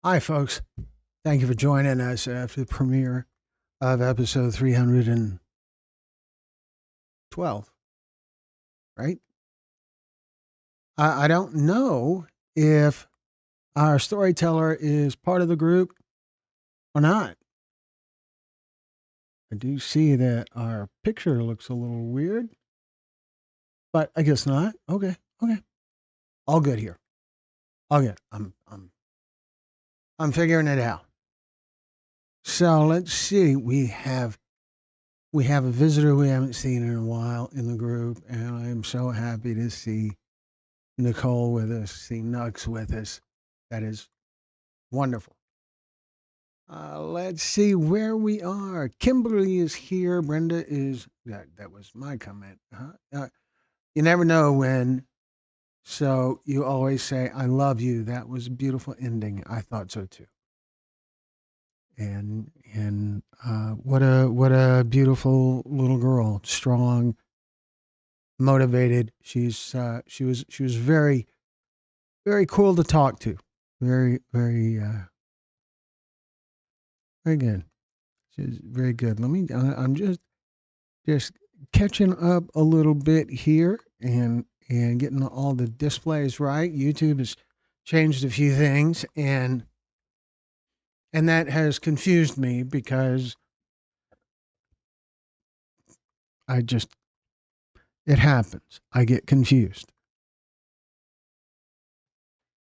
Hi, folks. Thank you for joining us after the premiere of episode 312, right? I don't know if our storyteller is part of the group or not. I do see that our picture looks a little weird, but I guess not. Okay. All good here. All good. I'm figuring it out. So let's see. We have a visitor we haven't seen in a while in the group, and I am so happy to see Nicole with us, see Nux with us. That is wonderful. Let's see where we are. Kimberly is here. Brenda is that was my comment. You never know when, so you always say, "I love you." That was a beautiful ending. I thought so too. And what a beautiful little girl, strong, motivated. She was very cool to talk to. Very good. She's very good. I'm just catching up a little bit here and getting all the displays right. YouTube has changed a few things and that has confused me because I just it happens. I get confused.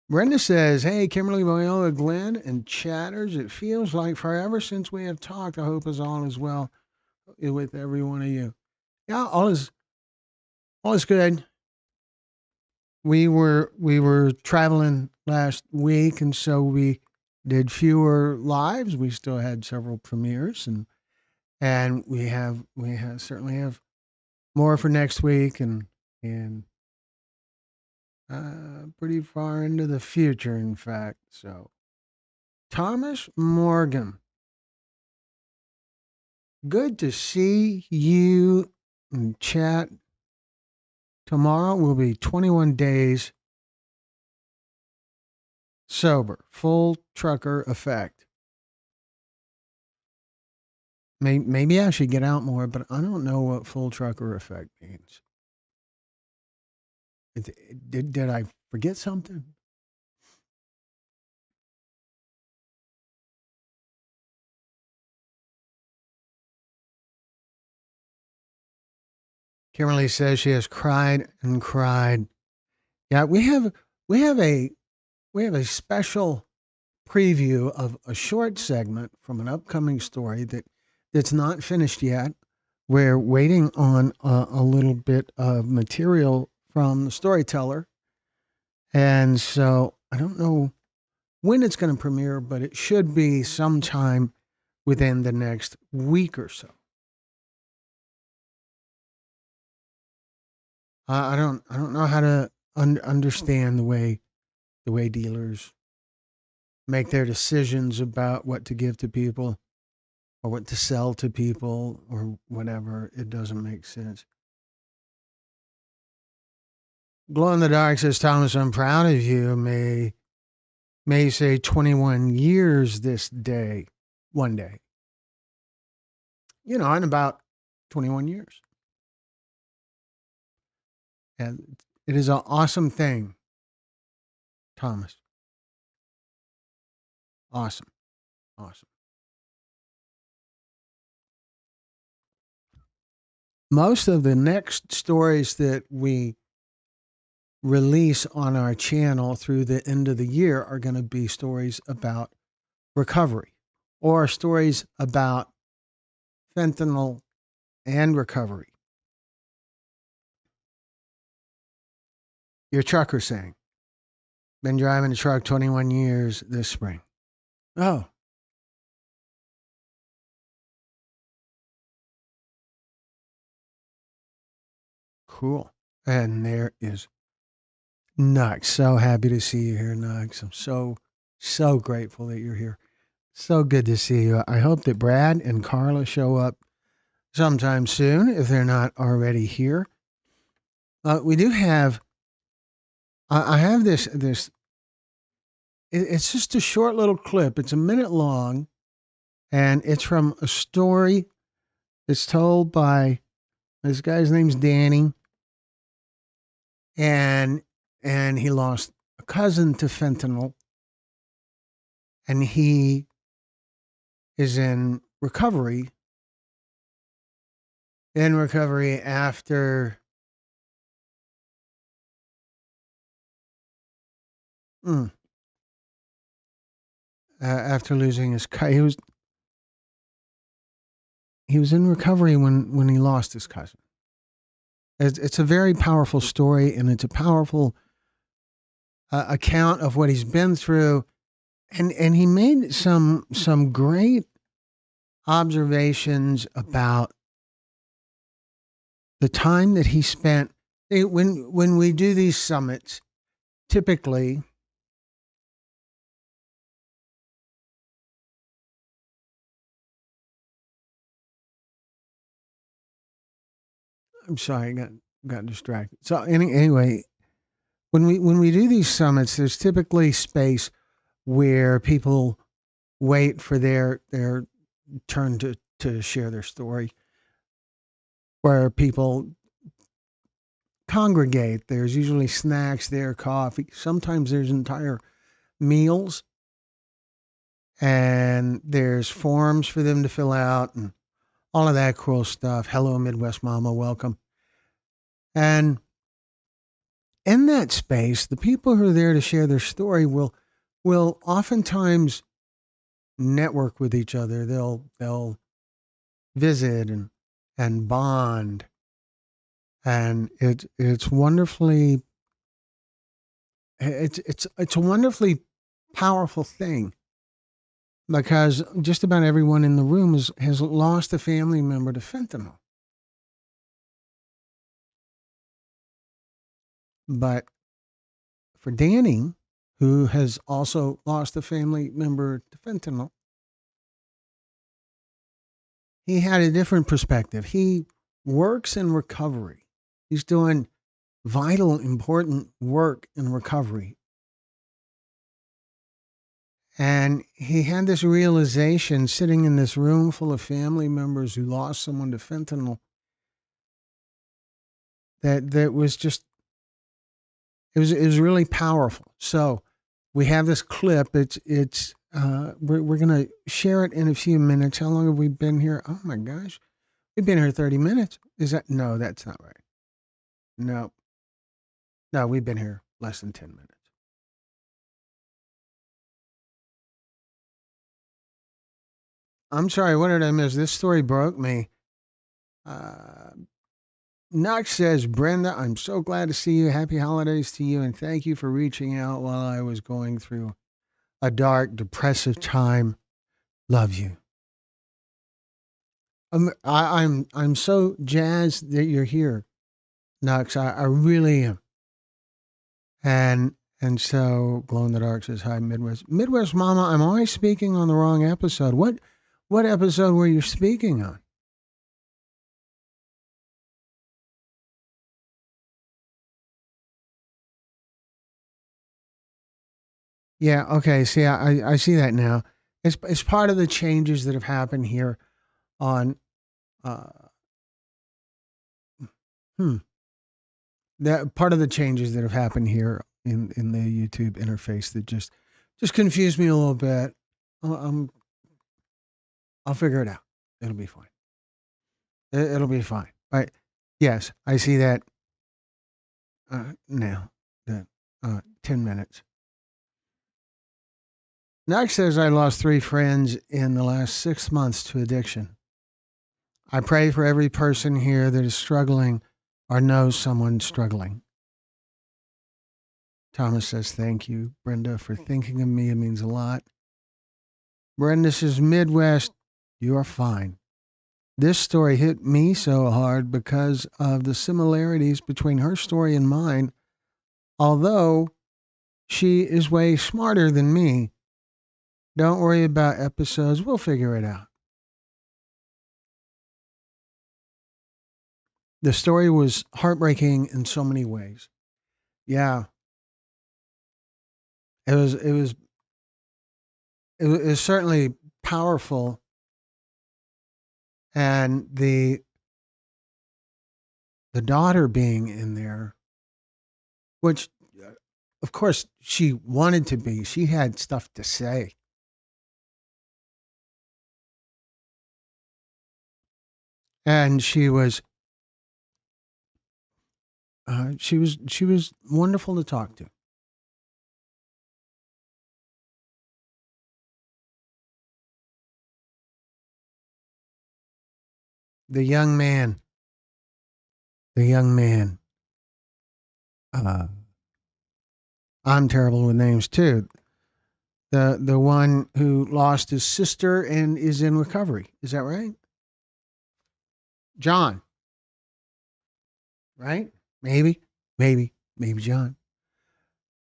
Brenda says, "Hey, Kimberly, Viola, Glenn, and chatters. It feels like forever since we have talked. I hope all is well with every one of you. Yeah, all is good. We were traveling last week, and so we did fewer lives. We still had several premieres, and we have certainly have more for next week, and pretty far into the future, in fact. So Thomas Morgan, good to see you in chat. Tomorrow will be 21 days sober, full trucker effect. Maybe I should get out more, but I don't know what full trucker effect means. Did I forget something? Kimberly says she has cried and cried. Yeah, we have we have a special preview of a short segment from an upcoming story that's not finished yet. We're waiting on a little bit of material from the storyteller, and so I don't know when it's going to premiere, but it should be sometime within the next week or so. I don't know how to understand the way dealers make their decisions about what to give to people or what to sell to people or whatever. It doesn't make sense. Glow in the dark says, Thomas, I'm proud of you. May say 21 years this day, one day. In about 21 years. And it is an awesome thing, Thomas. Awesome. Awesome. Most of the next stories that we release on our channel through the end of the year are going to be stories about recovery or stories about fentanyl and recovery. Your trucker saying, been driving a truck 21 years this spring. Oh, cool. And there is Nux. So happy to see you here, Nux. I'm so grateful that you're here. So good to see you. I hope that Brad and Carla show up sometime soon if they're not already here. We do have. I have this it's just a short little clip. It's a minute long, and it's from a story. It's told by this guy's name's Danny, and he lost a cousin to fentanyl, and he is in recovery after mm, after losing his he was in recovery when he lost his cousin. It's a very powerful story, and it's a powerful account of what he's been through, and he made some great observations about the time that he spent. When we do these summits, typically, I'm sorry, I got distracted. So anyway, when we do these summits, there's typically space where people wait for their turn to share their story, where people congregate. There's usually snacks there, coffee. Sometimes there's entire meals, and there's forms for them to fill out and all of that cool stuff. Hello, Midwest Mama, welcome. And in that space, the people who are there to share their story will oftentimes network with each other. They'll visit and bond, and it's wonderfully it's a wonderfully powerful thing because just about everyone in the room has lost a family member to fentanyl. But for Danny, who has also lost a family member to fentanyl, he had a different perspective. He works in recovery. He's doing vital, important work in recovery. And he had this realization sitting in this room full of family members who lost someone to fentanyl that was just it was really powerful. So we have this clip. We're gonna share it in a few minutes. How long have we been here? Oh my gosh, we've been here 30 minutes. Is that no? That's not right. No, no, we've been here less than 10 minutes. I'm sorry. What did I miss? This story broke me. Uh, Knox says, Brenda, I'm so glad to see you. Happy holidays to you, and thank you for reaching out while I was going through a dark, depressive time. Love you. I'm so jazzed that you're here, Knox. I really am. And so Glow in the Dark says, hi, Midwest Mama, I'm always speaking on the wrong episode. What episode were you speaking on? Yeah, okay. See, I see that now. It's part of the changes that have happened here on uh hmm, that part of the changes that have happened here in the YouTube interface that just confused me a little bit. I'll figure it out. It'll be fine. It'll be fine. But yes, I see that now. That 10 minutes. Next says I lost 3 friends in the last 6 months to addiction. I pray for every person here that is struggling or knows someone struggling. Thomas says, thank you, Brenda, for thinking of me. It means a lot. Brenda says, Midwest, you are fine. This story hit me so hard because of the similarities between her story and mine. Although she is way smarter than me, don't worry about episodes. We'll figure it out. The story was heartbreaking in so many ways. Yeah, it was. is certainly powerful, and the daughter being in there, which of course she wanted to be. She had stuff to say, and she was wonderful to talk to. The young man, the young man. Uh, I'm terrible with names too. The one who lost his sister and is in recovery. Is that right? John, right? Maybe, maybe John.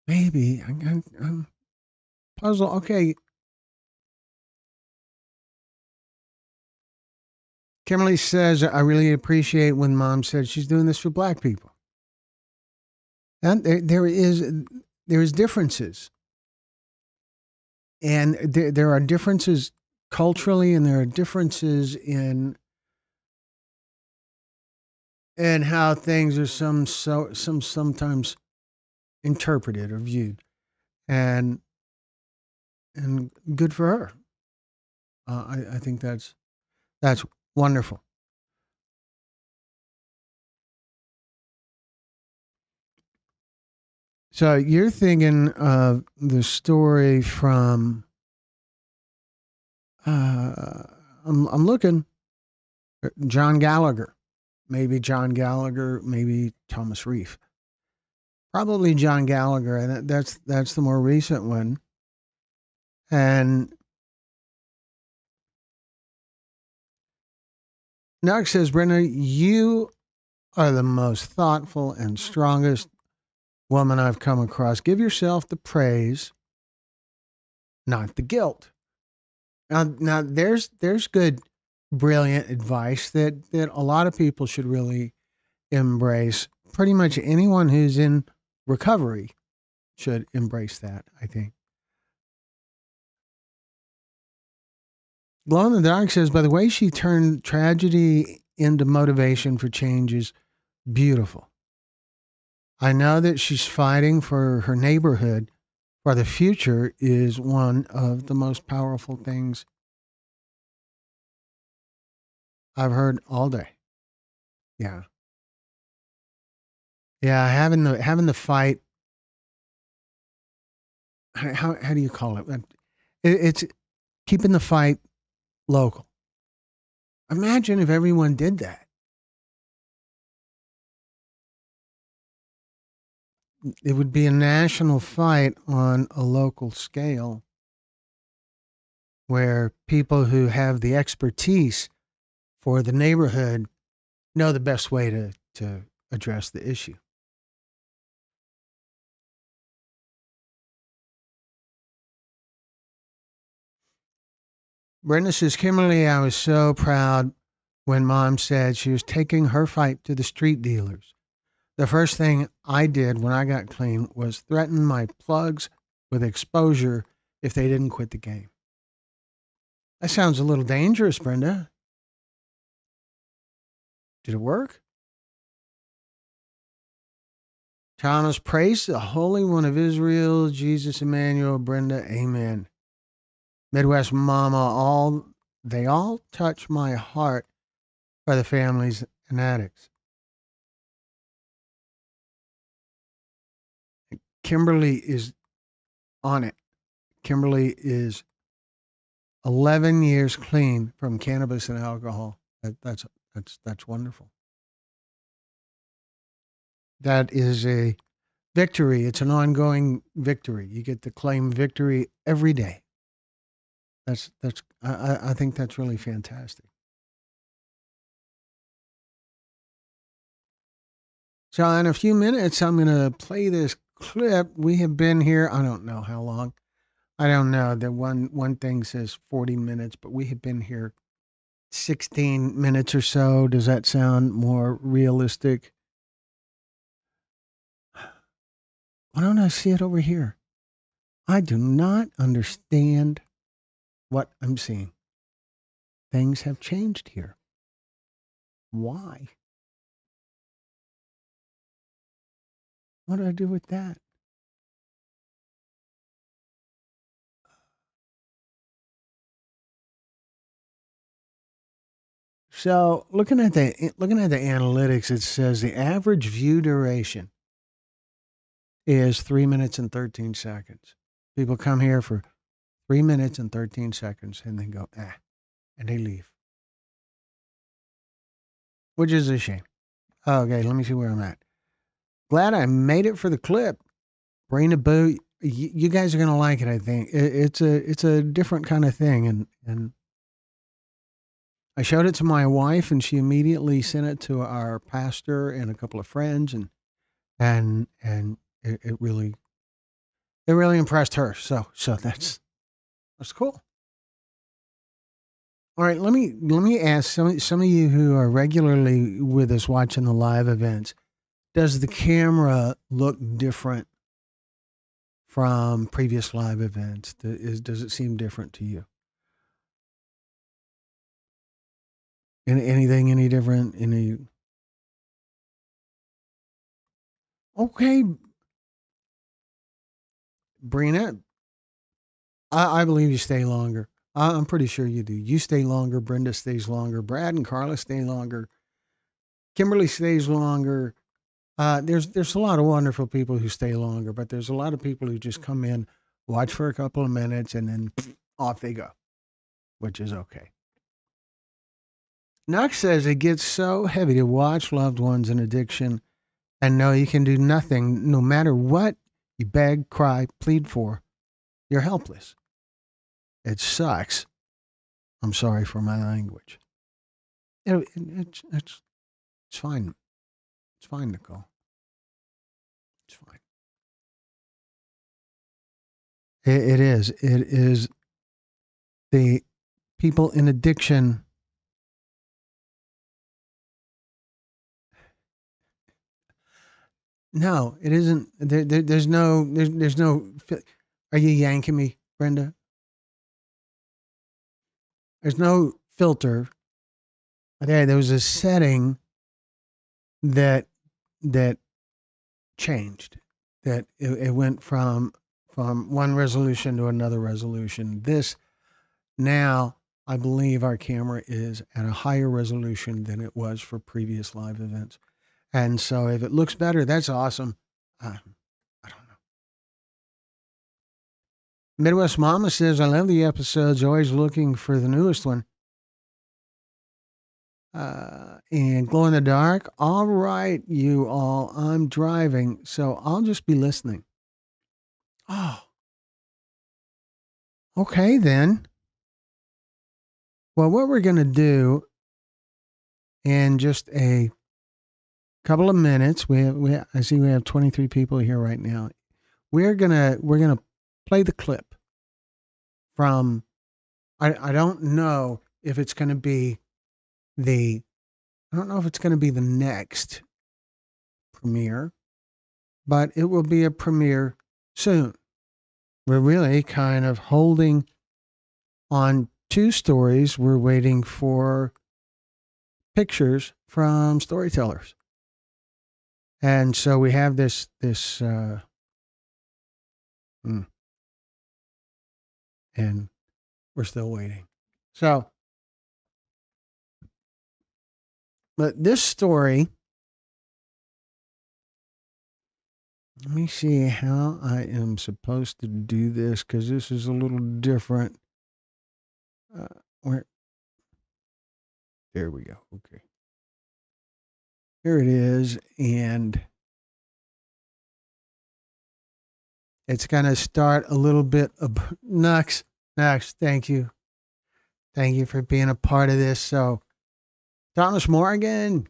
Maybe I'm puzzled. Okay, Kimberly says I really appreciate when Mom said she's doing this for Black people, and there is differences, and there are differences culturally, and there are differences in how things are sometimes interpreted or viewed, and and good for her. I think that's wonderful. So you're thinking of the story from uh, I'm looking John Gallagher, maybe John Gallagher, maybe Thomas Reef, probably John Gallagher, and that's the more recent one. And Nark says, Brenda, you are the most thoughtful and strongest woman I've come across. Give yourself the praise, not the guilt. Now there's good, brilliant advice that a lot of people should really embrace. Pretty much anyone who's in recovery should embrace that, I think. Glow in the Dark says, by the way, she turned tragedy into motivation for change is beautiful. I know that she's fighting for her neighborhood, for the future is one of the most powerful things I've heard all day. Yeah. Yeah, having the fight. How do you call it? It's keeping the fight local. Imagine if everyone did that. It would be a national fight on a local scale where people who have the expertise for the neighborhood know the best way to address the issue. Brenda says, Kimberly, I was so proud when Mom said she was taking her fight to the street dealers. The first thing I did when I got clean was threaten my plugs with exposure if they didn't quit the game. That sounds a little dangerous, Brenda. Did it work? Thomas, praise the Holy One of Israel, Jesus Emmanuel, Brenda, amen. Midwest Mama, they all touch my heart for the families and addicts. Kimberly is on it. Kimberly is 11 years clean from cannabis and alcohol. That's wonderful. That is a victory. It's an ongoing victory. You get to claim victory every day. I think that's really fantastic. So in a few minutes, I'm going to play this clip. We have been here. I don't know how long. I don't know. The one thing says 40 minutes, but we have been here 16 minutes or so. Does that sound more realistic? Why don't I see it over here? I do not understand what I'm seeing. Things have changed here. Why? What do I do with that? So looking at the analytics, it says the average view duration is 3 minutes and 13 seconds. People come here for 3 minutes and 13 seconds and then go, and they leave, which is a shame. Okay, let me see where I'm at. Glad I made it for the clip. Bring the boot. You guys are gonna like it. I think it's a different kind of thing, and I showed it to my wife, and she immediately sent it to our pastor and a couple of friends, and it really impressed her. So that's cool. All right, let me ask some of you who are regularly with us watching the live events. Does the camera look different from previous live events? Does it seem different to you? Anything any different? Any okay, Brina? I believe you stay longer. I'm pretty sure you do. You stay longer. Brenda stays longer. Brad and Carla stay longer. Kimberly stays longer. There's a lot of wonderful people who stay longer, but there's a lot of people who just come in, watch for a couple of minutes, and then off they go, which is okay. Knox says it gets so heavy to watch loved ones in addiction and know you can do nothing, no matter what you beg, cry, plead for. You're helpless. It sucks. I'm sorry for my language. It's fine. It's fine, Nicole. It's fine. It is. It is the people in addiction. No, it isn't. There's no. There's no. Are you yanking me, Brenda? There's no filter. There was a setting that that changed. That it went from one resolution to another resolution. This now, I believe our camera is at a higher resolution than it was for previous live events. And so if it looks better, that's awesome. I don't know. Midwest Mama says, I love the episodes, always looking for the newest one. And Glow in the Dark. All right, you all. I'm driving, so I'll just be listening. Oh, okay then. Well, what we're going to do in just a couple of minutes, I see we have 23 people here right now. We're gonna play the clip from. I don't know if it's gonna be the. I don't know if it's gonna be the next premiere, but it will be a premiere soon. We're really kind of holding on two stories. We're waiting for pictures from storytellers, and so we have this. And we're still waiting. So, but this story, let me see how I am supposed to do this because this is a little different. Uh, where? There we go. Okay. Here it is. And it's going to start a little bit of Nux. Nux, thank you. Thank you for being a part of this. So, Thomas Morgan,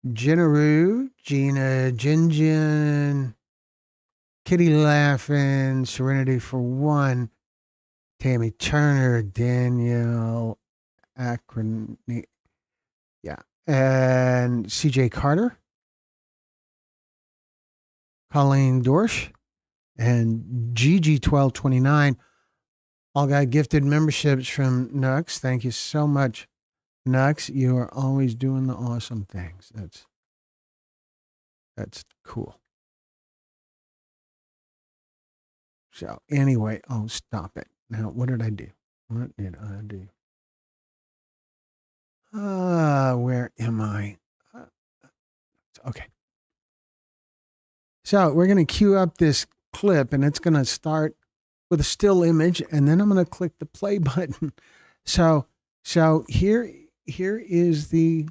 Jennaru, Gina, Jinjin, Kitty Laughing, Serenity for One, Tammy Turner, Danielle Akron, yeah, and C.J. Carter, Colleen Dorsch, and Gigi 1229 All got gifted memberships from Nux. Thank you so much, Nux. You are always doing the awesome things. That's cool. So anyway, oh, stop it. Now, what did I do? What did I do? Where am I? Okay. So we're going to cue up this clip, and it's going to start with a still image, and then I'm going to click the play button. So here is the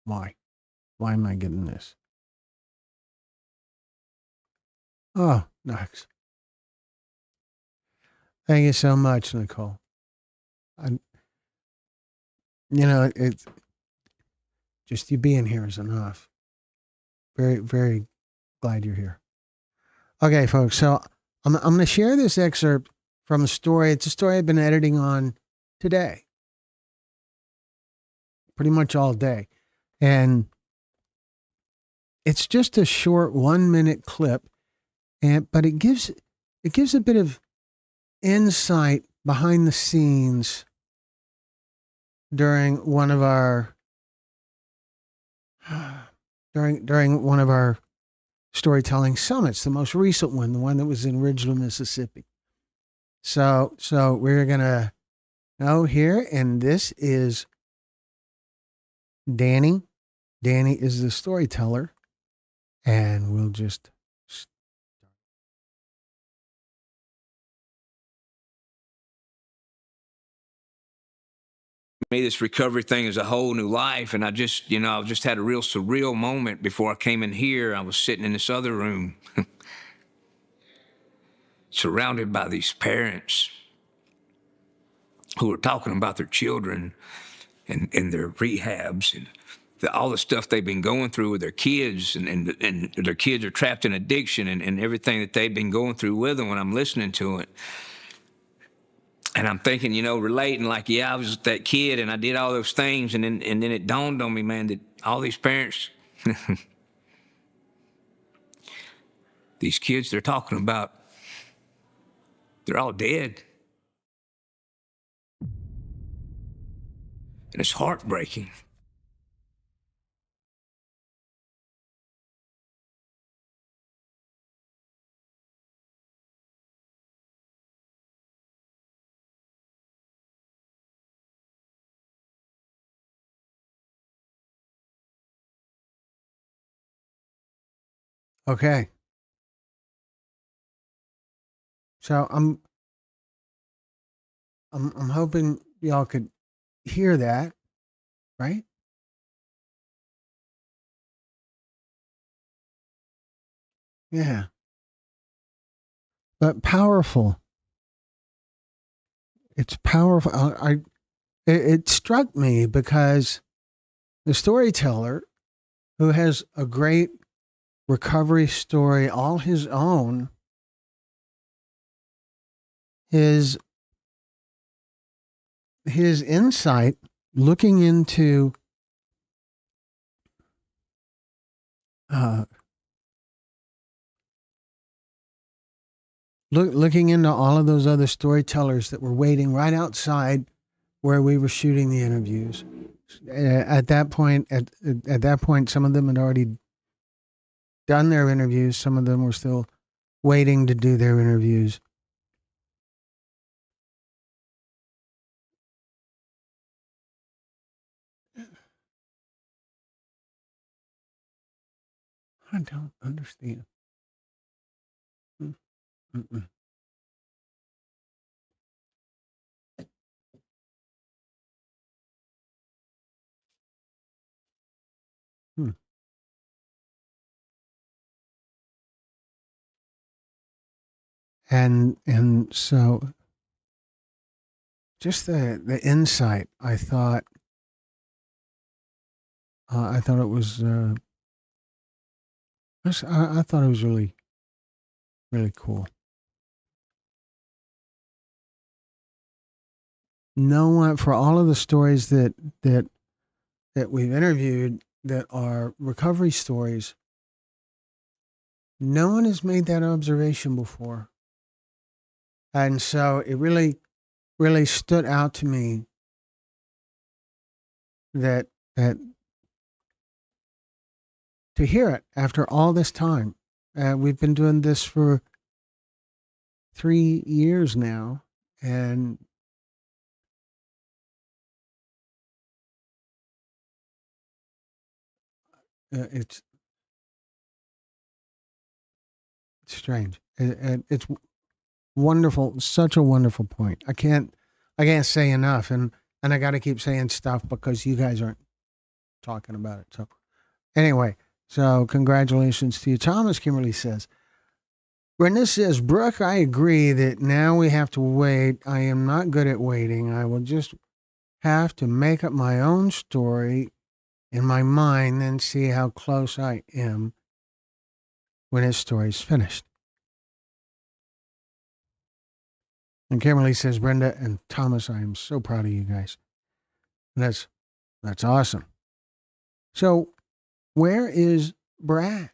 why. Why am I getting this? Oh, Knox. Thank you so much, Nicole. I, it's just you being here is enough. Very, very glad you're here. Okay, folks. So I'm going to share this excerpt from a story. It's a story I've been editing on today, pretty much all day, and it's just a short 1 minute clip, but it gives a bit of insight behind the scenes during one of our during one of our storytelling summits, the most recent one, the one that was in Ridgeland, Mississippi. So we're gonna go here, and this is Danny. Danny is the storyteller, and we'll just. Me, this recovery thing is a whole new life, and I just had a real surreal moment before I came in here. I was sitting in this other room, surrounded by these parents who were talking about their children and their rehabs and all the stuff they've been going through with their kids, and their kids are trapped in addiction and everything that they've been going through with them when I'm listening to it. And I'm thinking, relating like, yeah, I was that kid and I did all those things. And then it dawned on me, man, that all these parents, these kids they're talking about, they're all dead. And it's heartbreaking. Okay. So I'm hoping y'all could hear that, right? Yeah. But powerful. It's powerful. It struck me because the storyteller, who has a great recovery story all his own, his insight looking into uh, looking into all of those other storytellers that were waiting right outside where we were shooting the interviews. At that point, at that point, some of them had already done their interviews. Some of them were still waiting to do their interviews. I don't understand. Mm-mm. Hmm. And so just the insight, I thought it was I thought it was really, really cool. No one, for all of the stories that we've interviewed that are recovery stories, No one has made that observation before. And so it really, really stood out to me that to hear it after all this time. We've been doing this for 3 years now, and it's strange. It's wonderful, such a wonderful point. I can't say enough, and I got to keep saying stuff because you guys aren't talking about it. So anyway, so congratulations to you, Thomas. Kimberly says. Brenda says, Brooke, I agree that now we have to wait. I am not good at waiting. I will just have to make up my own story in my mind, then see how close I am when his story's finished. And Kimberly says, Brenda and Thomas, I am so proud of you guys. That's awesome. So where is Brad?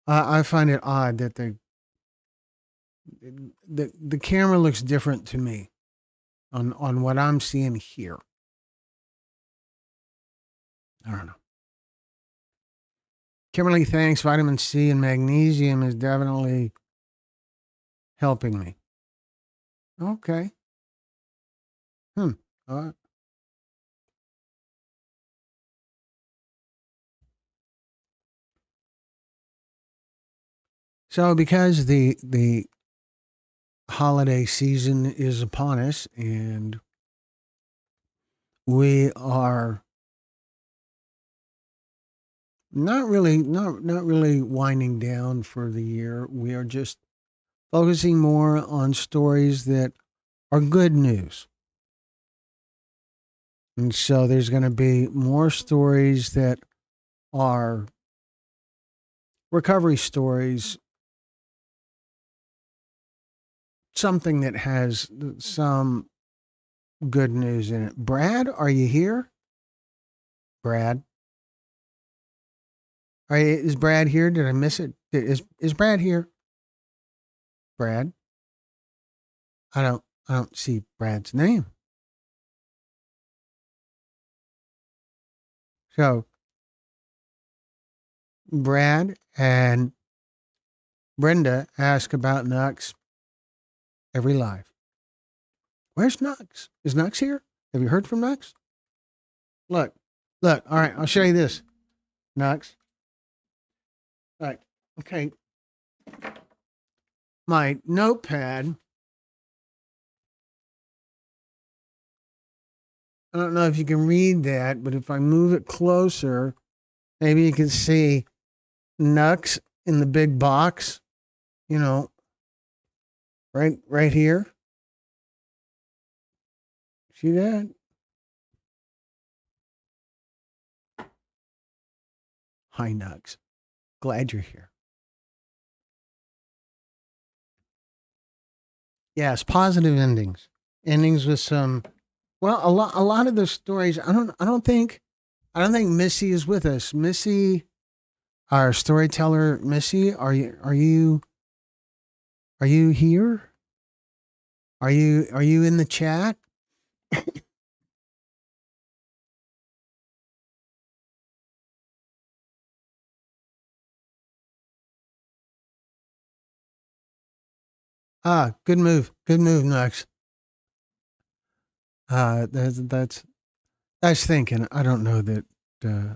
I find it odd that the camera looks different to me on what I'm seeing here. I don't know. Kimberly thanks. Vitamin C and magnesium is definitely helping me. Okay. Hmm. Uh, so because the holiday season is upon us and we are not really winding down for the year. We are just focusing more on stories that are good news. And so there's going to be more stories that are recovery stories, something that has some good news in it. Brad, are you here? Brad, is Brad here? Did I miss it? Is Brad here? Brad, I don't see Brad's name. So Brad and Brenda ask about Nux every live. Where's Nux? Is Nux here? Have you heard from Nux? Look, look. All right, I'll show you this. Nux. All right. Okay. My notepad. I don't know if you can read that, but if I move it closer, maybe you can see Nux in the big box. You know, right here. See that? Hi, Nux. Glad you're here. Yes, positive endings. Endings with some. Well, a lot of the stories. I don't think Missy is with us. Missy, our storyteller, Missy, are you here? Are you in the chat? Ah, good move, Nux. That's thinking. I don't know that uh,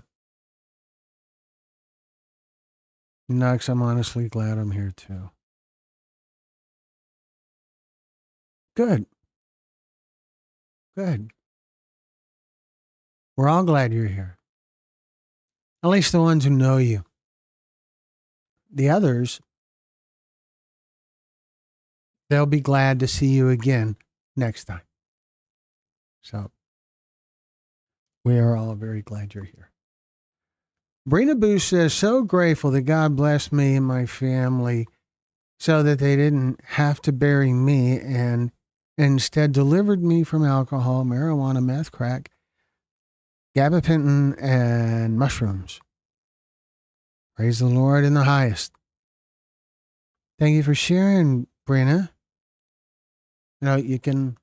Nux. I'm honestly glad I'm here too. Good, good. We're all glad you're here. At least the ones who know you. The others, they'll be glad to see you again next time. So we are all very glad you're here. Brina Boo says, so grateful that God blessed me and my family so that they didn't have to bury me and instead delivered me from alcohol, marijuana, meth, crack, gabapentin, and mushrooms. Praise the Lord in the highest. Thank you for sharing, Brina. You can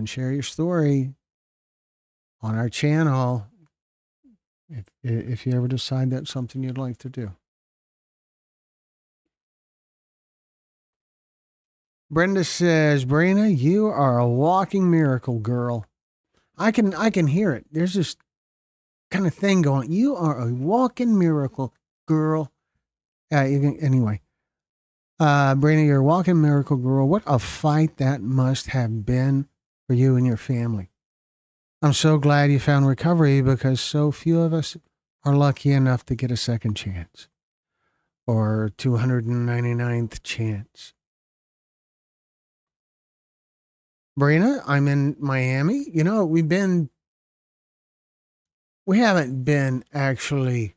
share your story on our channel if you ever decide that's something you'd like to do. Brenda says, Brina, you are a walking miracle, girl. I can hear it. There's this kind of thing going. You are a walking miracle, girl. Anyway, Brina, you're a walking miracle, girl. What a fight that must have been for you and your family. I'm so glad you found recovery because so few of us are lucky enough to get a second chance or 299th chance. Brina, I'm in Miami. We haven't been actually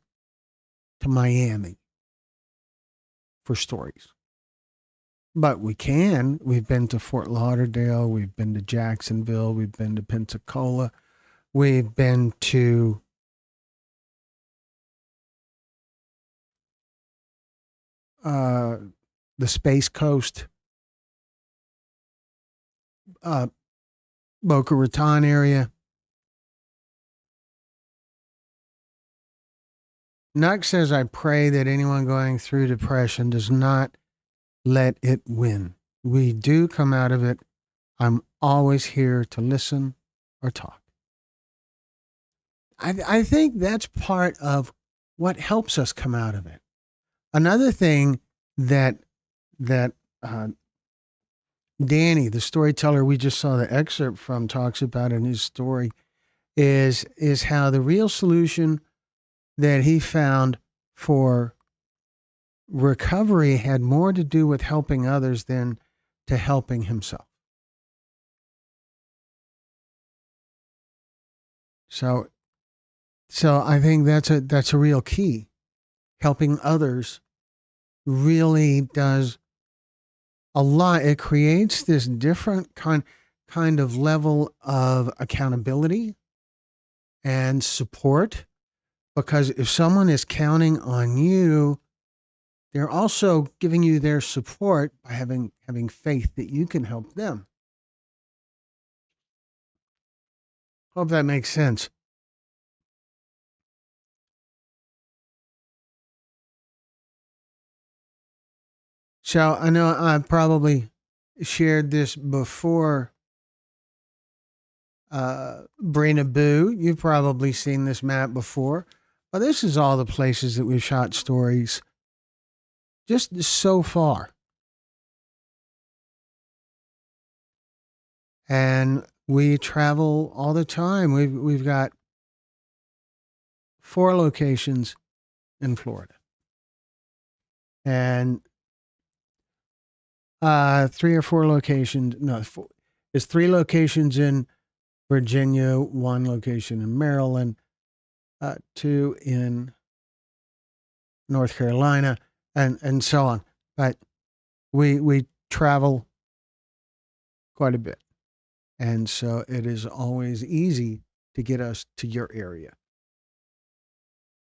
to Miami for stories, but we can. We've been to Fort Lauderdale. We've been to Jacksonville. We've been to Pensacola. We've been to uh, the Space Coast, uh, Boca Raton area. Nux says, I pray that anyone going through depression does not let it win. We do come out of it. I'm always here to listen or talk. I think that's part of what helps us come out of it. Another thing that that uh, Danny, the storyteller we just saw the excerpt from, talks about in his story is how the real solution that he found for recovery had more to do with helping others than to helping himself. So so I think that's a real key. Helping others really does a lot. It creates this different kind of level of accountability and support because if someone is counting on you, they're also giving you their support by having faith that you can help them. Hope that makes sense. So I know I probably shared this before. Brina Boo, you've probably seen this map before. But this is all the places that we've shot stories just so far. And we travel all the time. We've got 4 locations in Florida. And 3 or 4 locations, no, 4, there's 3 locations in Virginia, 1 location in Maryland, 2 in North Carolina, and so on. But we travel quite a bit. And so it is always easy to get us to your area.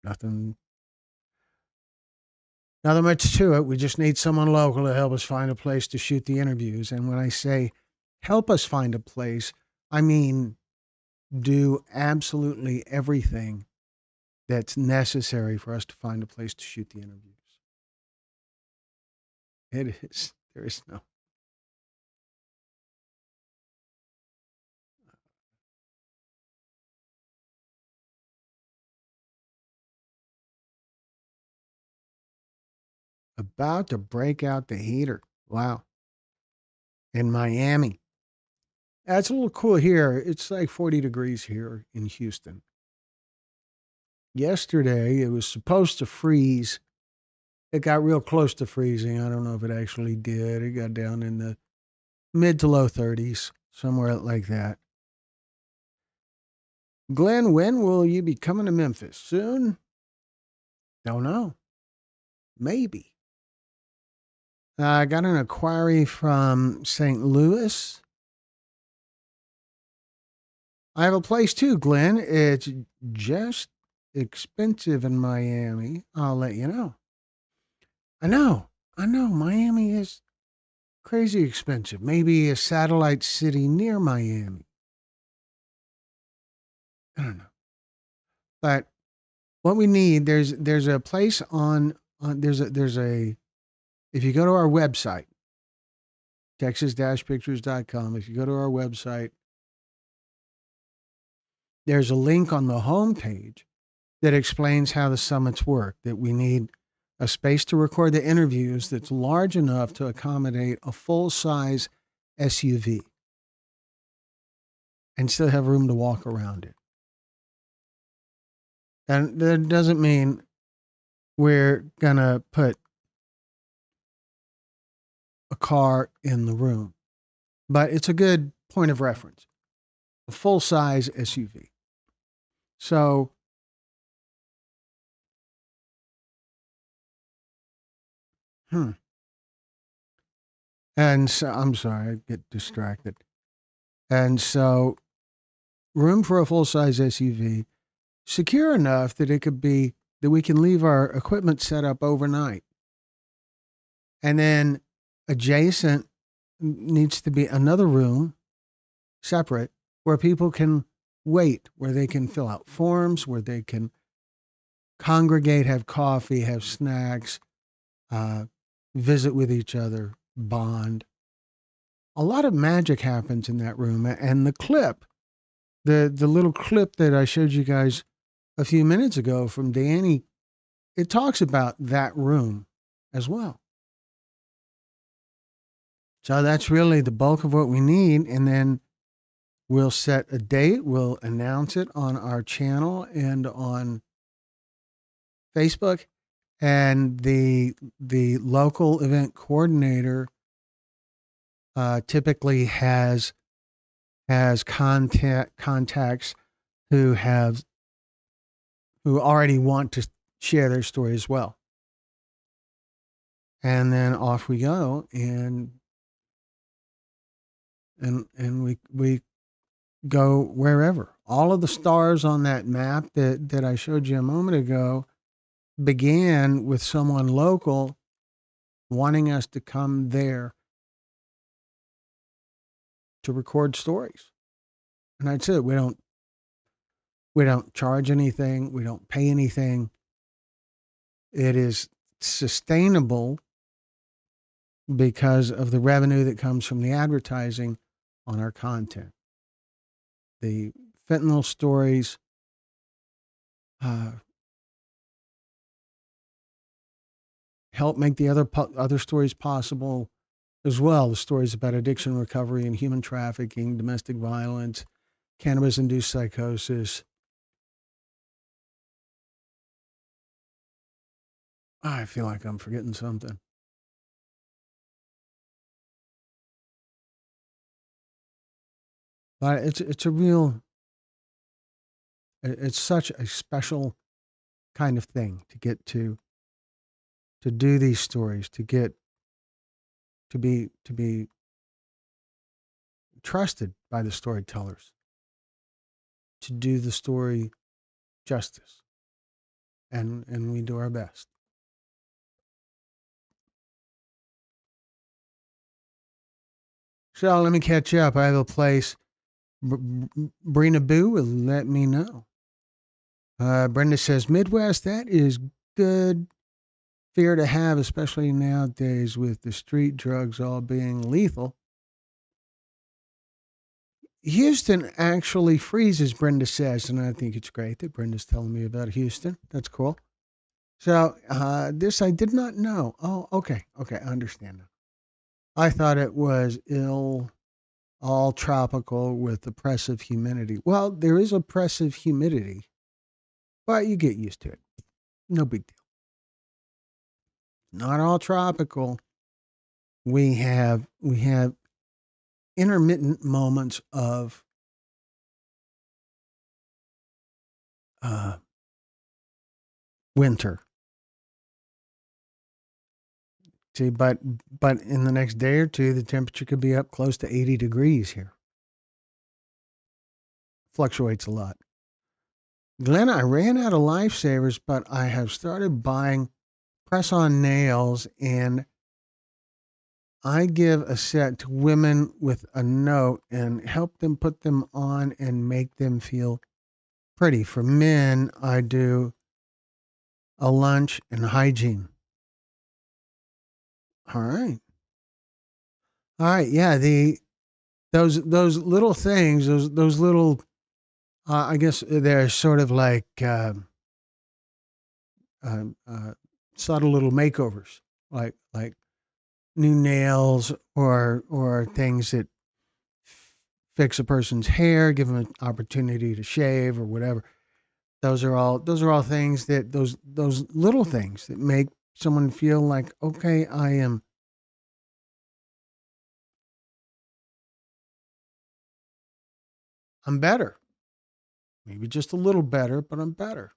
Nothing Nothing much to it. We just need someone local to help us find a place to shoot the interviews. And when I say help us find a place, I mean do absolutely everything that's necessary for us to find a place to shoot the interviews. It is. There is no. About to break out the heater. Wow. In Miami. It's a little cool here. It's like 40 degrees here in Houston. Yesterday, it was supposed to freeze. It got real close to freezing. I don't know if it actually did. It got down in the mid to low 30s, somewhere like that. Glenn, when will you be coming to Memphis? Soon? Don't know. Maybe. I got an inquiry from St. Louis. I have a place too, Glenn. It's just expensive in Miami. I'll let you know. I know. I know. Miami is crazy expensive. Maybe a satellite city near Miami. I don't know. But what we need, there's a place on there's a if you go to our website, texas-pictures.com, if you go to our website, there's a link on the homepage that explains how the summits work, that we need a space to record the interviews that's large enough to accommodate a full-size SUV and still have room to walk around it. And that doesn't mean we're going to put a car in the room, but it's a good point of reference. A full-size SUV. So, hmm. And so, I'm sorry, I get distracted. And so, room for a full-size SUV, secure enough that it could be that we can leave our equipment set up overnight. And then adjacent needs to be another room separate where people can wait, where they can fill out forms, where they can congregate, have coffee, have snacks, uh, visit with each other, bond. A lot of magic happens in that room. And the clip, the little clip that I showed you guys a few minutes ago from Danny, it talks about that room as well. So that's really the bulk of what we need. And then we'll set a date, we'll announce it on our channel and on Facebook. And the local event coordinator typically has contacts who have who already want to share their story as well. And then off we go, and we go wherever. All of the stars on that map that I showed you a moment ago began with someone local wanting us to come there to record stories. And that's it. We don't charge anything. We don't pay anything. It is sustainable because of the revenue that comes from the advertising on our content. The fentanyl stories uh, help make the other stories possible as well. The stories about addiction recovery and human trafficking, domestic violence, cannabis-induced psychosis. I feel like I'm forgetting something, but it's a real it's such a special kind of thing to get to do these stories, to get to be trusted by the storytellers, to do the story justice, and we do our best. So let me catch up. I have a place. Brina Boo will let me know. Brenda says Midwest. That is good fear to have, especially nowadays with the street drugs all being lethal. Houston actually freezes, Brenda says, and I think it's great that Brenda's telling me about Houston. That's cool. So this I did not know. Oh, okay, okay, I understand now. I thought it was all tropical with oppressive humidity. Well, there is oppressive humidity, but you get used to it. No big deal. Not all tropical. We have intermittent moments of uh, winter. See, but in the next day or two, the temperature could be up close to 80 degrees here. fluctuates a lot. Glenn, I ran out of lifesavers, but I have started buying press on nails, and I give a set to women with a note and help them put them on and make them feel pretty. For men, I do a lunch and hygiene. All right. All right. Yeah. Those little things, those little, I guess they're sort of like uh, uh, subtle little makeovers, like new nails or things that fix a person's hair, give them an opportunity to shave or whatever. Those are all things that those little things that make someone feel like, okay, I'm better. Maybe just a little better, but I'm better.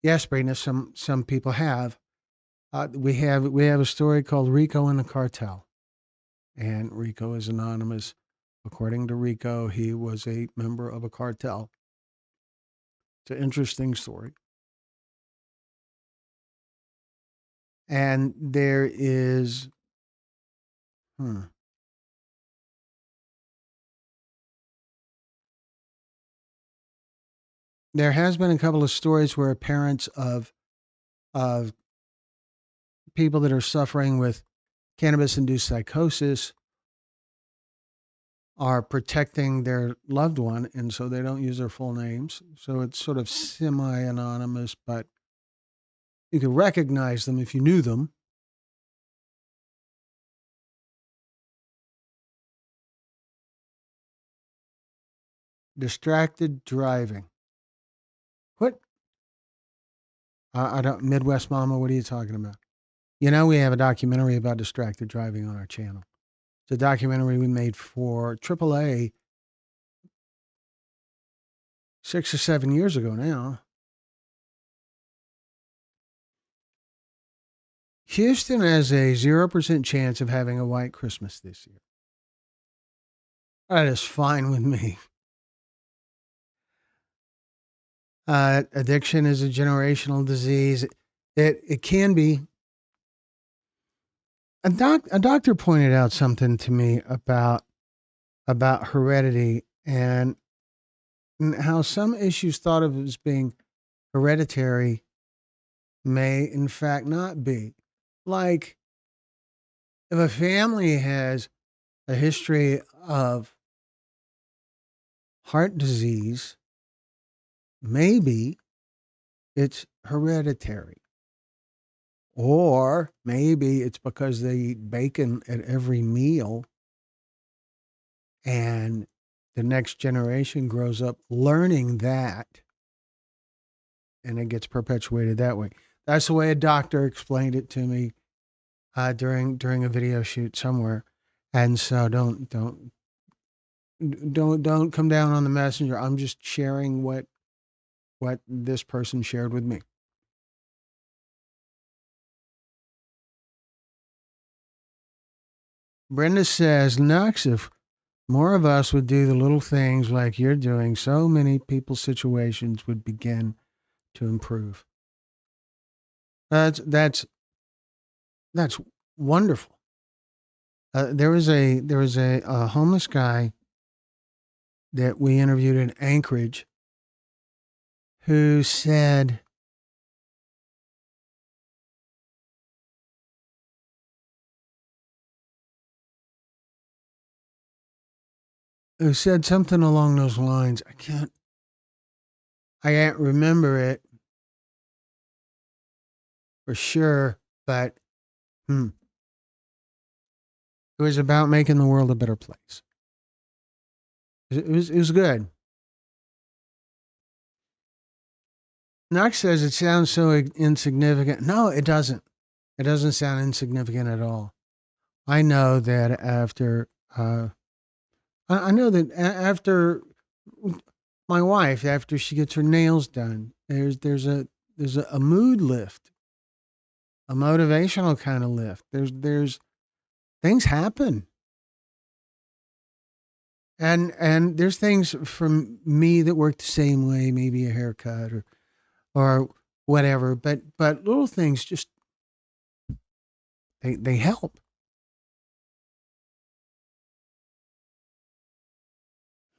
Yes, Brina, some people have. We have a story called Rico and the Cartel, and Rico is anonymous. According to Rico, he was a member of a cartel. It's an interesting story. And hmm, there has been a couple of stories where parents of people that are suffering with cannabis-induced psychosis are protecting their loved one, and so they don't use their full names. So it's sort of semi-anonymous, but you could recognize them if you knew them. Distracted driving. What? I don't. Midwest Mama. What are you talking about? We have a documentary about distracted driving on our channel. It's a documentary we made for AAA 6 or 7 years ago now. Houston has a 0% chance of having a white Christmas this year. That is fine with me. Addiction is a generational disease. It can be. A doctor pointed out something to me about heredity and how some issues thought of as being hereditary may in fact not be. Like if a family has a history of heart disease, maybe it's hereditary. Or maybe it's because they eat bacon at every meal and the next generation grows up learning that and it gets perpetuated that way. That's the way a doctor explained it to me during a video shoot somewhere. And so don't come down on the messenger. I'm just sharing what this person shared with me. Brenda says, Knox, if more of us would do the little things like you're doing, so many people's situations would begin to improve. That's wonderful. There was a homeless guy that we interviewed in Anchorage who said something along those lines. I can't remember it for sure, but it was about making the world a better place. It was good. Knox says it sounds so insignificant. No, it doesn't. It doesn't sound insignificant at all. I know that after uh, I know that after my wife after she gets her nails done. There's a mood lift, a motivational kind of lift. There's things happen, and there's things from me that work the same way, maybe a haircut or whatever. But little things just they help.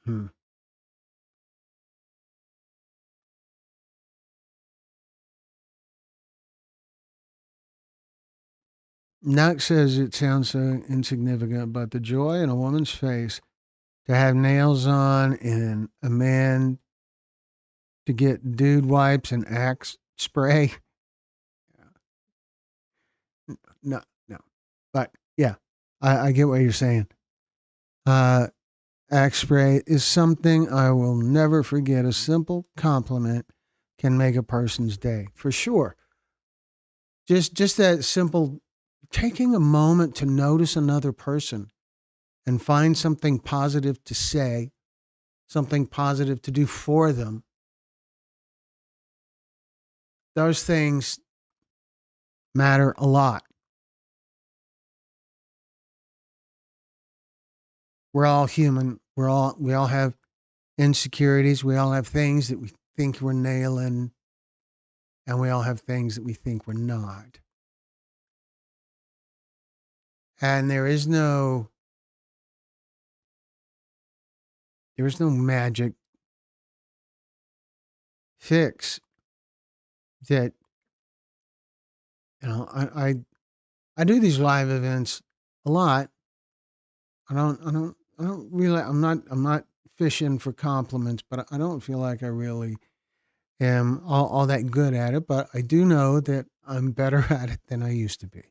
Hmm. Knox says it sounds so insignificant, but the joy in a woman's face to have nails on and a man to get dude wipes and axe spray. No, no. But yeah, I get what you're saying. Uh, Axe spray is something I will never forget. A simple compliment can make a person's day for sure. Just that simple, taking a moment to notice another person and find something positive to say, something positive to do for them. Those things matter a lot. We're all human. We all have insecurities. We all have things that we think we're nailing, and we all have things that we think we're not. And there is no magic fix that I do these live events a lot. I don't really I'm not fishing for compliments, but I don't feel like I really am all that good at it. But I do know that I'm better at it than I used to be.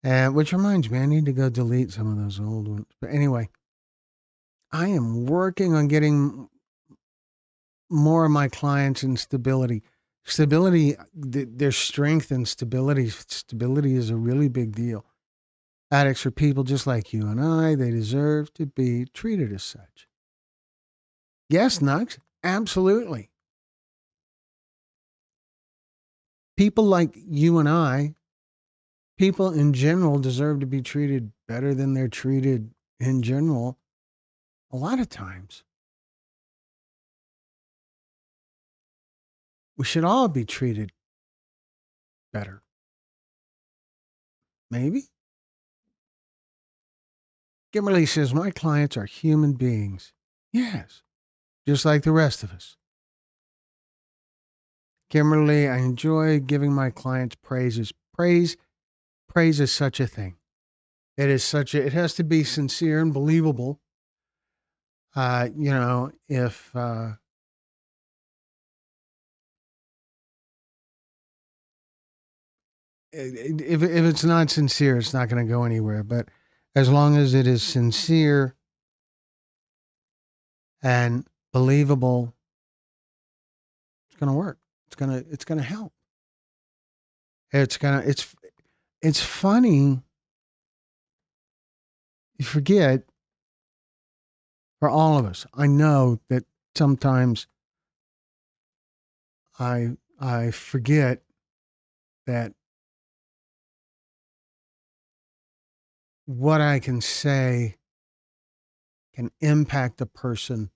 And which reminds me, I need to go delete some of those old ones. But anyway, I am working on getting more of my clients in stability. Stability, there's strength and stability. Stability is a really big deal. Addicts are people just like you and I. They deserve to be treated as such. Yes, Nux, absolutely. People like you and I, people in general, deserve to be treated better than they're treated in general a lot of times. We should all be treated better. Maybe? Kimberly says, my clients are human beings. Yes, just like the rest of us. Kimberly, I enjoy giving my clients praises. Praise is such a thing. It has to be sincere and believable. If it's not sincere, it's not going to go anywhere. But as long as it is sincere and believable, it's going to work. It's going to help. It's funny. You forget for all of us. I know that sometimes I forget that what I can say can impact a person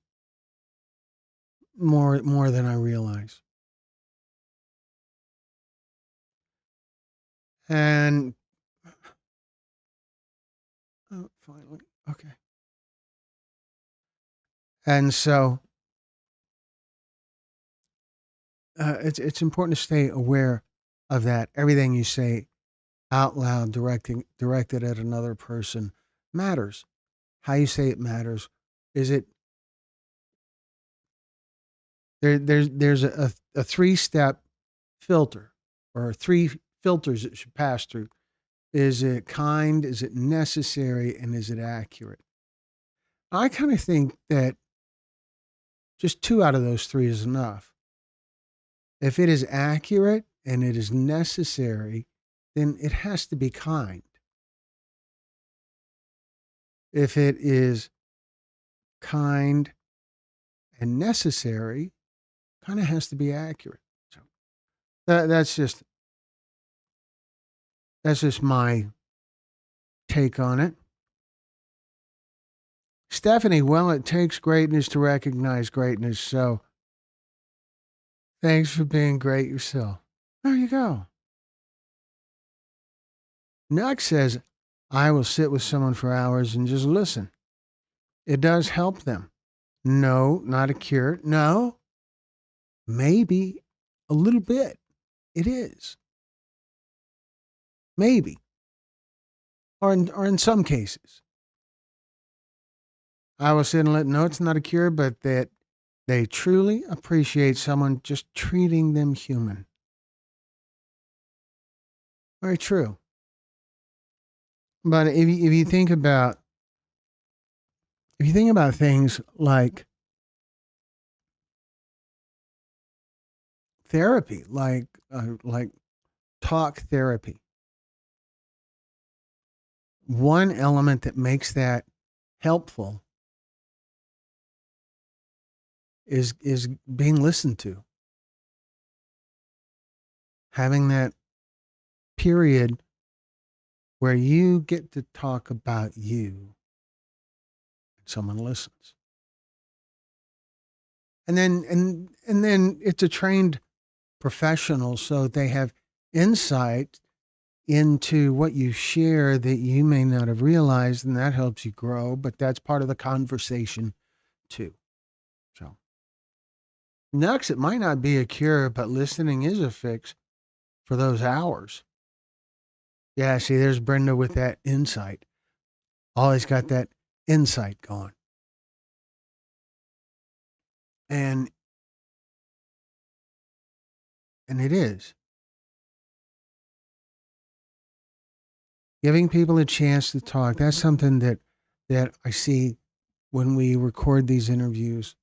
more than I realize. And oh, finally, okay. And so it's important to stay aware of that. Everything you say out loud, directed at another person, matters. How you say it matters. Is it there's a 3-step filter or 3 filters it should pass through. Is it kind? Is it necessary? And is it accurate? I kind of think that just 2 out of those 3 is enough. If it is accurate and it is necessary, then it has to be kind. If it is kind and necessary kind of has to be accurate. So that's just my take on it. Stephanie, well, it takes greatness to recognize greatness. So thanks for being great yourself. There you go. Nuck says, I will sit with someone for hours and just listen. It does help them. No, not a cure. No, maybe a little bit. It is. Maybe. Or in some cases. I will sit and let, no, it's not a cure, but that they truly appreciate someone just treating them human. Very true. But if you think about things therapy, like talk therapy, one element that makes that helpful is being listened to, having that period where you get to talk about you and someone listens. And then it's a trained professional, so they have insight into what you share that you may not have realized, and that helps you grow, but that's part of the conversation too. So next, it might not be a cure, but listening is a fix for those hours. Yeah, see, there's Brenda with that insight. Always got that insight going. And and it is. Giving people a chance to talk. That's something that I see when we record these interviews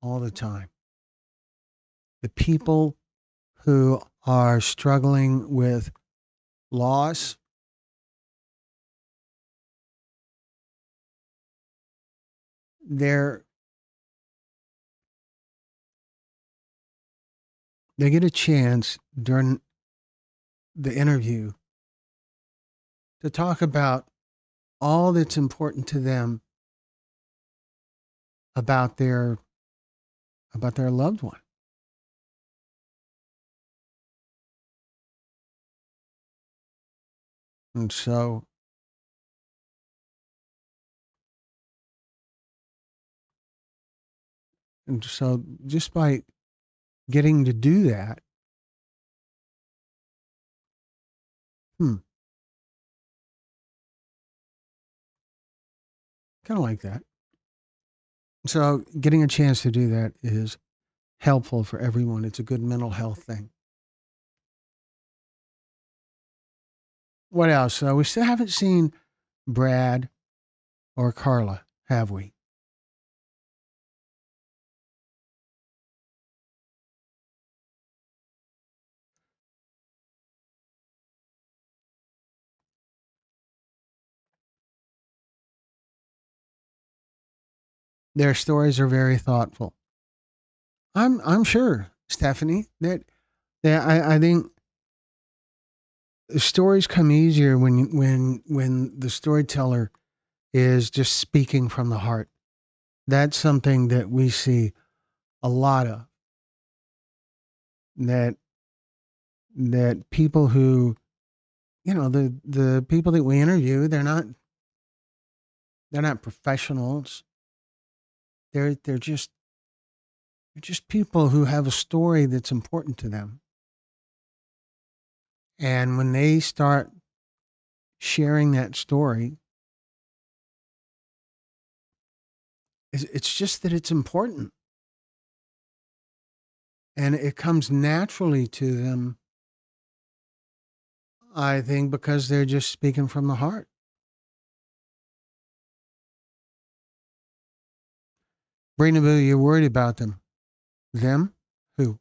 all the time. The people who are struggling with loss, they're they get a chance during the interview to talk about all that's important to them about their loved one. And so just by getting to do that, hmm, kind of like that. So getting a chance to do that is helpful for everyone. It's a good mental health thing. What else? We still haven't seen Brad or Carla, have we? Their stories are very thoughtful. I'm sure, Stephanie, that I think stories come easier when the storyteller is just speaking from the heart. That's something that we see a lot of. That that people who, the people that we interview, they're not professionals. They're just people who have a story that's important to them. And when they start sharing that story, it's just that it's important, and it comes naturally to them, I think, because they're just speaking from the heart. Brina, you're worried about them. Them? Who?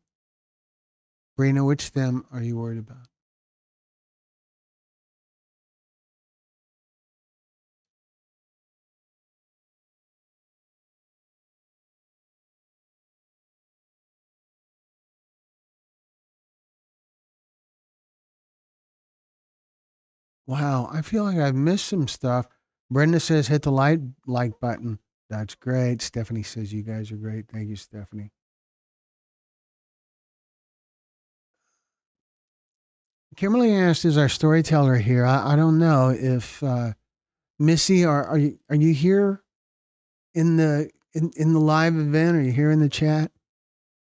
Brina, which them are you worried about? Wow, I feel like I've missed some stuff. Brenda says hit the like button. That's great. Stephanie says you guys are great. Thank you, Stephanie. Kimberly asked, "Is our storyteller here?" I don't know if Missy, are you here in the live event? Are you here in the chat?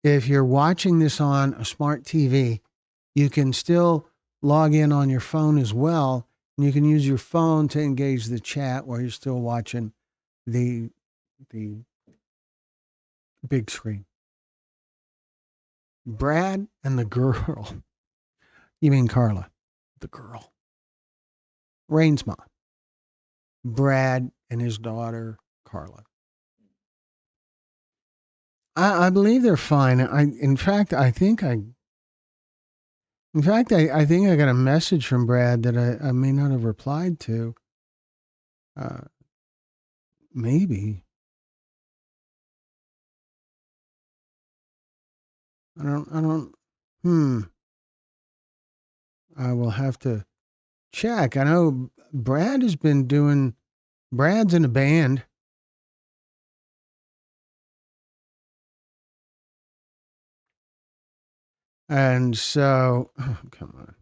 If you're watching this on a smart TV, you can still log in on your phone as well, and you can use your phone to engage the chat while you're still watching the the big screen. Brad and the girl. You mean Carla, the girl. Rain's mom. Brad and his daughter Carla. I believe they're fine. In fact, I think I got a message from Brad that I may not have replied to. Uh, Maybe I don't. Hmm. I will have to check. I know Brad has been doing. Brad's in a band, and so oh, come on.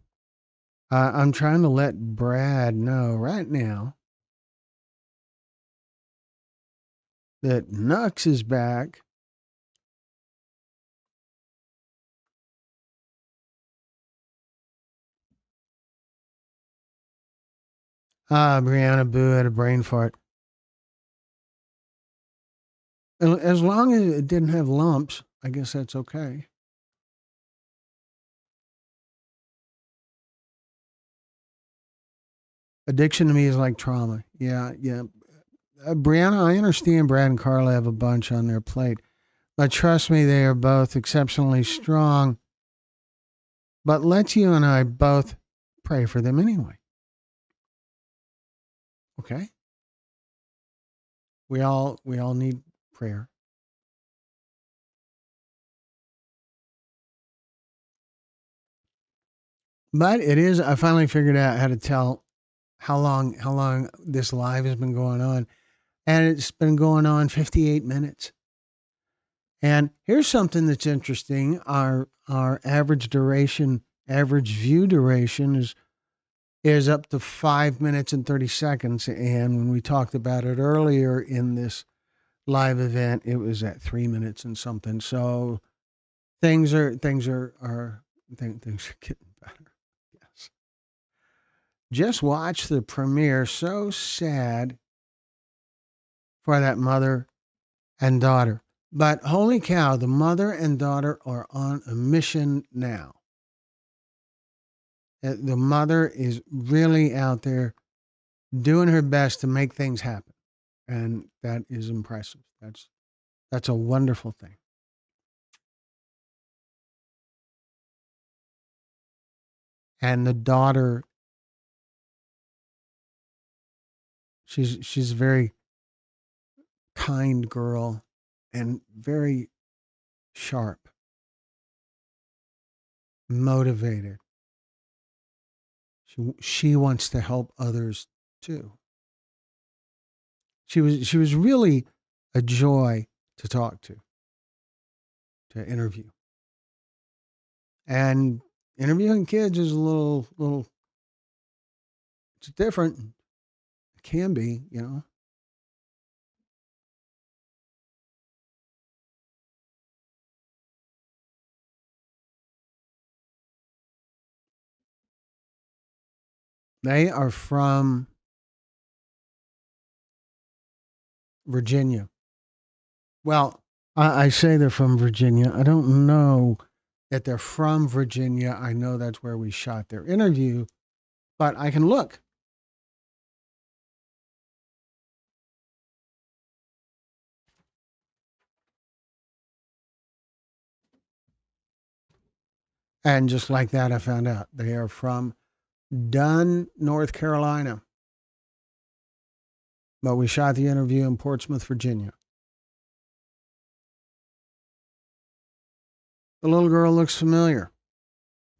I'm trying to let Brad know right now that Nux is back. Brianna Boo had a brain fart. As long as it didn't have lumps, I guess that's okay. Addiction to me is like trauma. Yeah, yeah. Brianna, I understand Brad and Carla have a bunch on their plate, but trust me, they are both exceptionally strong. But let's you and I both pray for them anyway. Okay? We all need prayer. But it is I finally figured out how to tell how long this live has been going on. And it's been going on 58 minutes. And here's something that's interesting. Our average view duration is up to 5 minutes and 30 seconds. And when we talked about it earlier in this live event, it was at 3 minutes and something. So things are getting better. Yes. Just watch the premiere. So sad for that mother and daughter. But holy cow, the mother and daughter are on a mission now. The mother is really out there doing her best to make things happen. And that is impressive. That's a wonderful thing. And the daughter, she's a very kind girl and very sharp, motivated. She wants to help others too. She was really a joy to talk to interview. And interviewing kids is a little it's different. It can be. They are from Virginia. Well, I say they're from Virginia. I don't know that they're from Virginia. I know that's where we shot their interview, but I can look. And just like that, I found out they are from Dunn, North Carolina. But we shot the interview in Portsmouth, Virginia. The little girl looks familiar.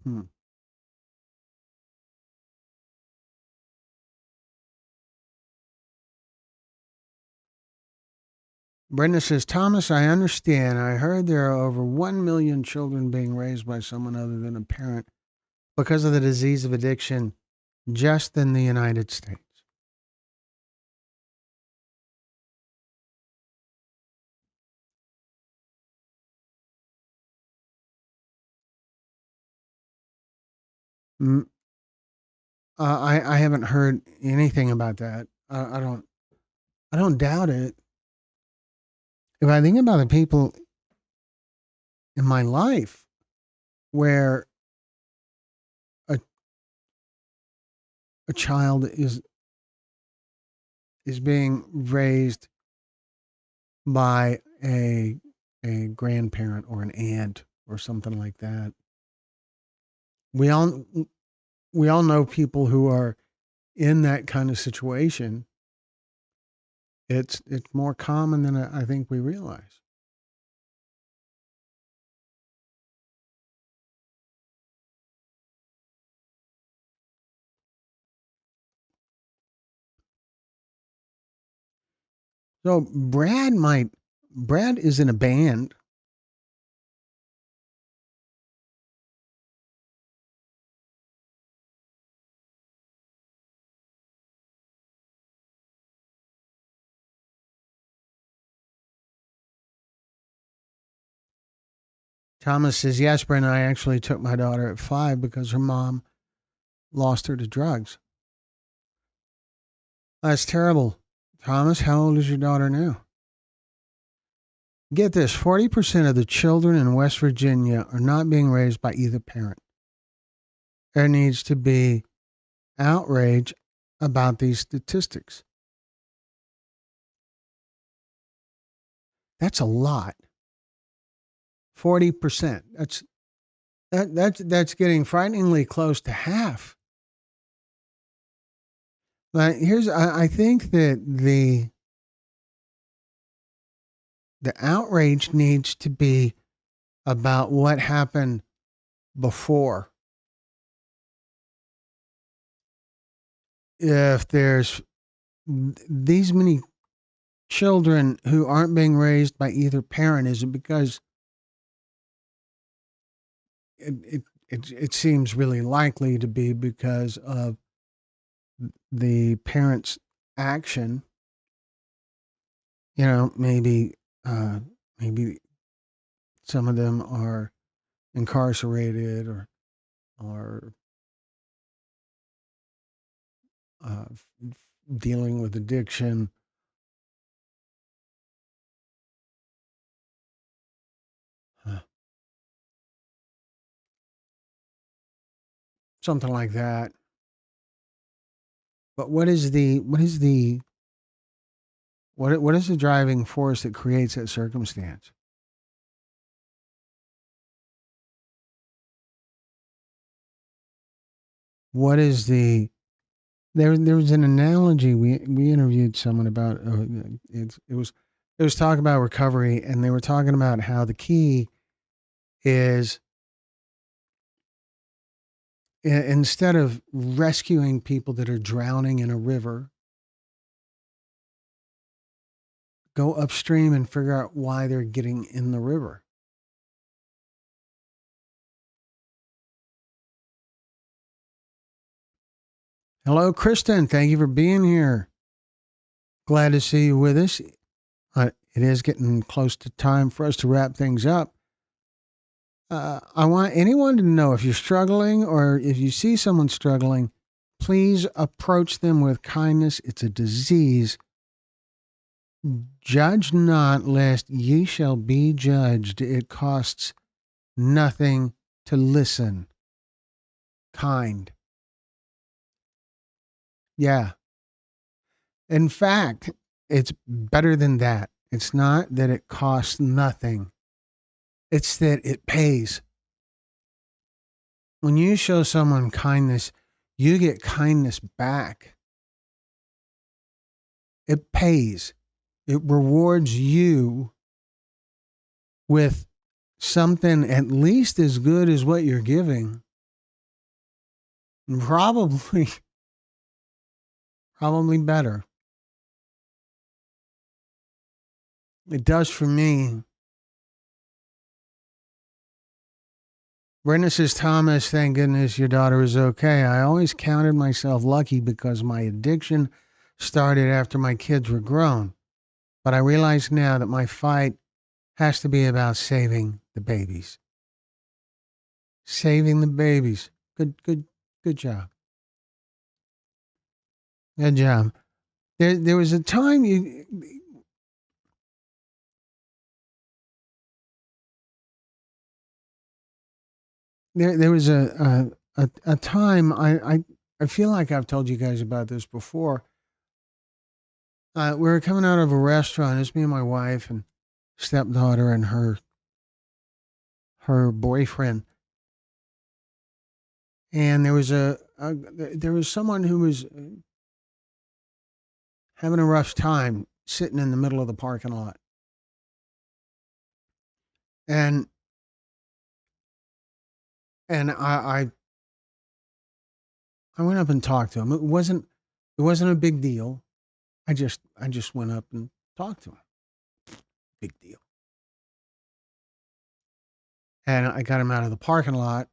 Hmm. Brenda says, Thomas, I understand. I heard there are over 1 million children being raised by someone other than a parent because of the disease of addiction just in the United States. Mm, I haven't heard anything about that. I don't doubt it. If I think about the people in my life where a, a child is being raised by a grandparent or an aunt or something like that, we all we all know people who are in that kind of situation. It's more common than I think we realize. So Brad is in a band. Thomas says, yes, Brad, I actually took my daughter at 5 because her mom lost her to drugs. That's terrible. Thomas, how old is your daughter now? Get this, 40% of the children in West Virginia are not being raised by either parent. There needs to be outrage about these statistics. That's a lot. 40%. That's getting frighteningly close to half. But I think that the outrage needs to be about what happened before. If there's these many children who aren't being raised by either parent, is it because it seems really likely to be because of the parents' action? You know, maybe some of them are incarcerated or uh, dealing with addiction. uh, Something like that. But what is the driving force that creates that circumstance? What is there was an analogy we interviewed someone about. It was talking about recovery, and they were talking about how the key is, instead of rescuing people that are drowning in a river, go upstream and figure out why they're getting in the river. Hello, Kristen. Thank you for being here. Glad to see you with us. It is getting close to time for us to wrap things up. I want anyone to know, if you're struggling or if you see someone struggling, please approach them with kindness. It's a disease. Judge not, lest ye shall be judged. It costs nothing to listen. Kind. Yeah. In fact, it's better than that. It's not that it costs nothing, it's that it pays. When you show someone kindness, you get kindness back. It pays. It rewards you with something at least as good as what you're giving. Probably, probably better. It does for me. Brenda says, Thomas, thank goodness your daughter is okay. I always counted myself lucky because my addiction started after my kids were grown. But I realize now that my fight has to be about saving the babies. Saving the babies. Good job. Good job. There was a time there was a time I feel like I've told you guys about this before. We were coming out of a restaurant. It's me and my wife and stepdaughter and her boyfriend. And there was someone who was having a rough time sitting in the middle of the parking lot. And and I went up and talked to him. It wasn't a big deal. I just went up and talked to him. Big deal. And I got him out of the parking lot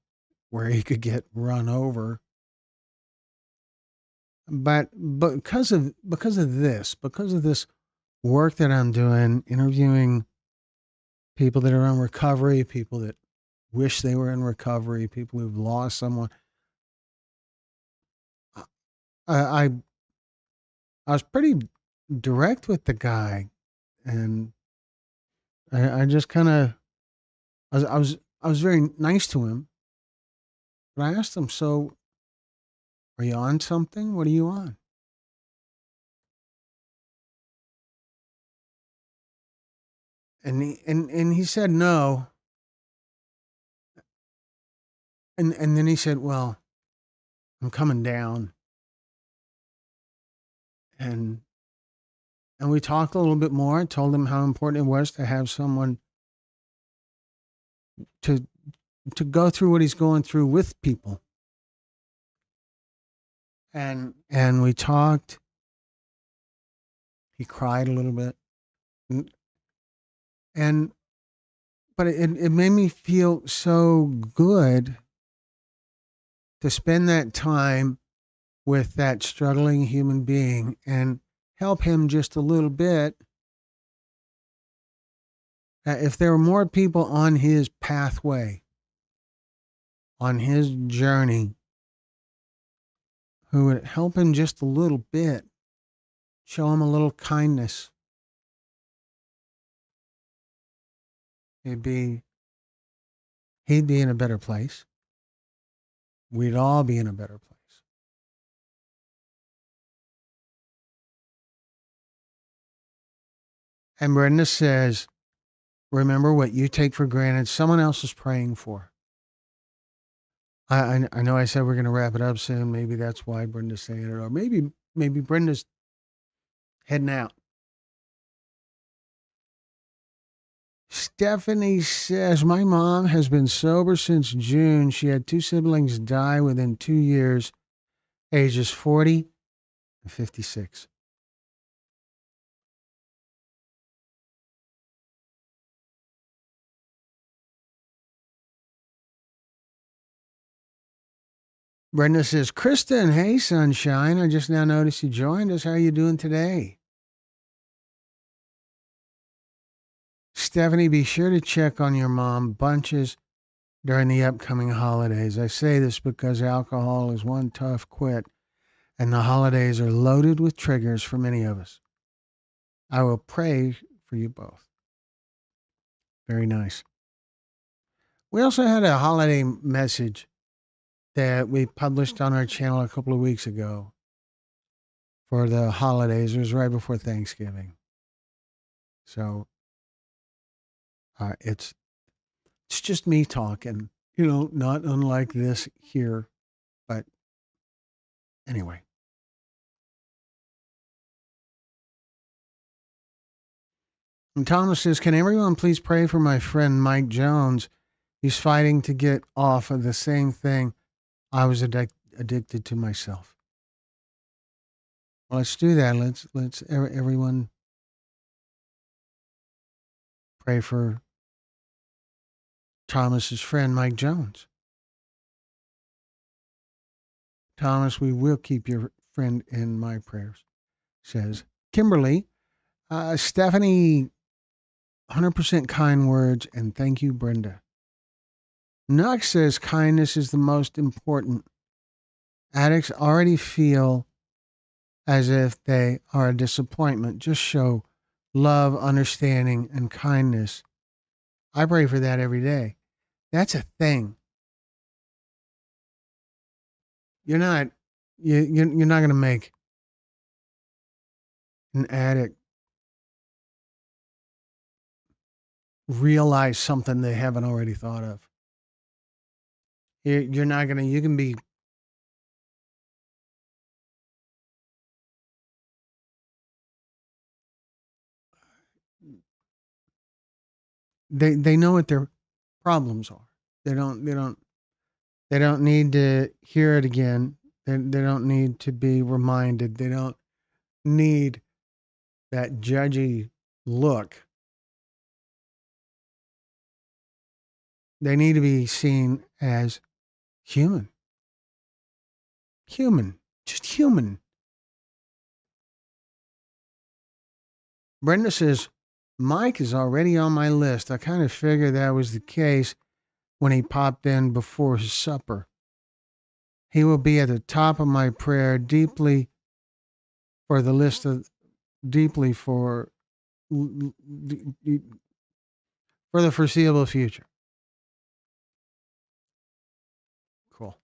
where he could get run over. But because of this work that I'm doing, interviewing people that are in recovery, people that wish they were in recovery, people who've lost someone, I I, I was pretty direct with the guy, and I just kind of I was very nice to him. But I asked him, "So, are you on something? What are you on?" And he said no, and then he said, "Well, I'm coming down," and and we talked a little bit more. I told him how important it was to have someone to to go through what he's going through with people. And we talked. He cried a little bit, and, and but it made me feel so good to spend that time with that struggling human being and help him just a little bit. If there were more people on his pathway, on his journey, who would help him just a little bit, show him a little kindness, he'd be he'd be in a better place. We'd all be in a better place. And Brenda says, remember what you take for granted, someone else is praying for. I know I said we're going to wrap it up soon. Maybe that's why Brenda's saying it, or maybe Brenda's heading out. Stephanie says, my mom has been sober since June. She had two siblings die within 2 years, ages 40 and 56. Brenda says, Kristen, hey, sunshine. I just now noticed you joined us. How are you doing today? Stephanie, be sure to check on your mom bunches during the upcoming holidays. I say this because alcohol is one tough quit, and the holidays are loaded with triggers for many of us. I will pray for you both. Very nice. We also had a holiday message that we published on our channel a couple of weeks ago for the holidays. It was right before Thanksgiving. So it's just me talking, not unlike this here. But anyway. And Thomas says, can everyone please pray for my friend Mike Jones? He's fighting to get off of the same thing I was addicted to myself. Well, let's do that. Let's everyone Pray for Thomas's friend, Mike Jones. Thomas, we will keep your friend in my prayers, says Kimberly. Stephanie, 100% kind words, and thank you, Brenda. Nux says kindness is the most important. Addicts already feel as if they are a disappointment. Just show love, understanding, and kindness. I pray for that every day. That's a thing. You're not you're not going to make an addict realize something they haven't already thought of. You're not going to. You can be. They know what their problems are. They don't. They don't. They don't need to hear it again. They don't need to be reminded. They don't need that judgy look. They need to be seen as human. Human. Just human. Brenda says, Mike is already on my list. I kind of figured that was the case when he popped in before his supper. He will be at the top of my prayer deeply for the list of deeply for the foreseeable future. Cool.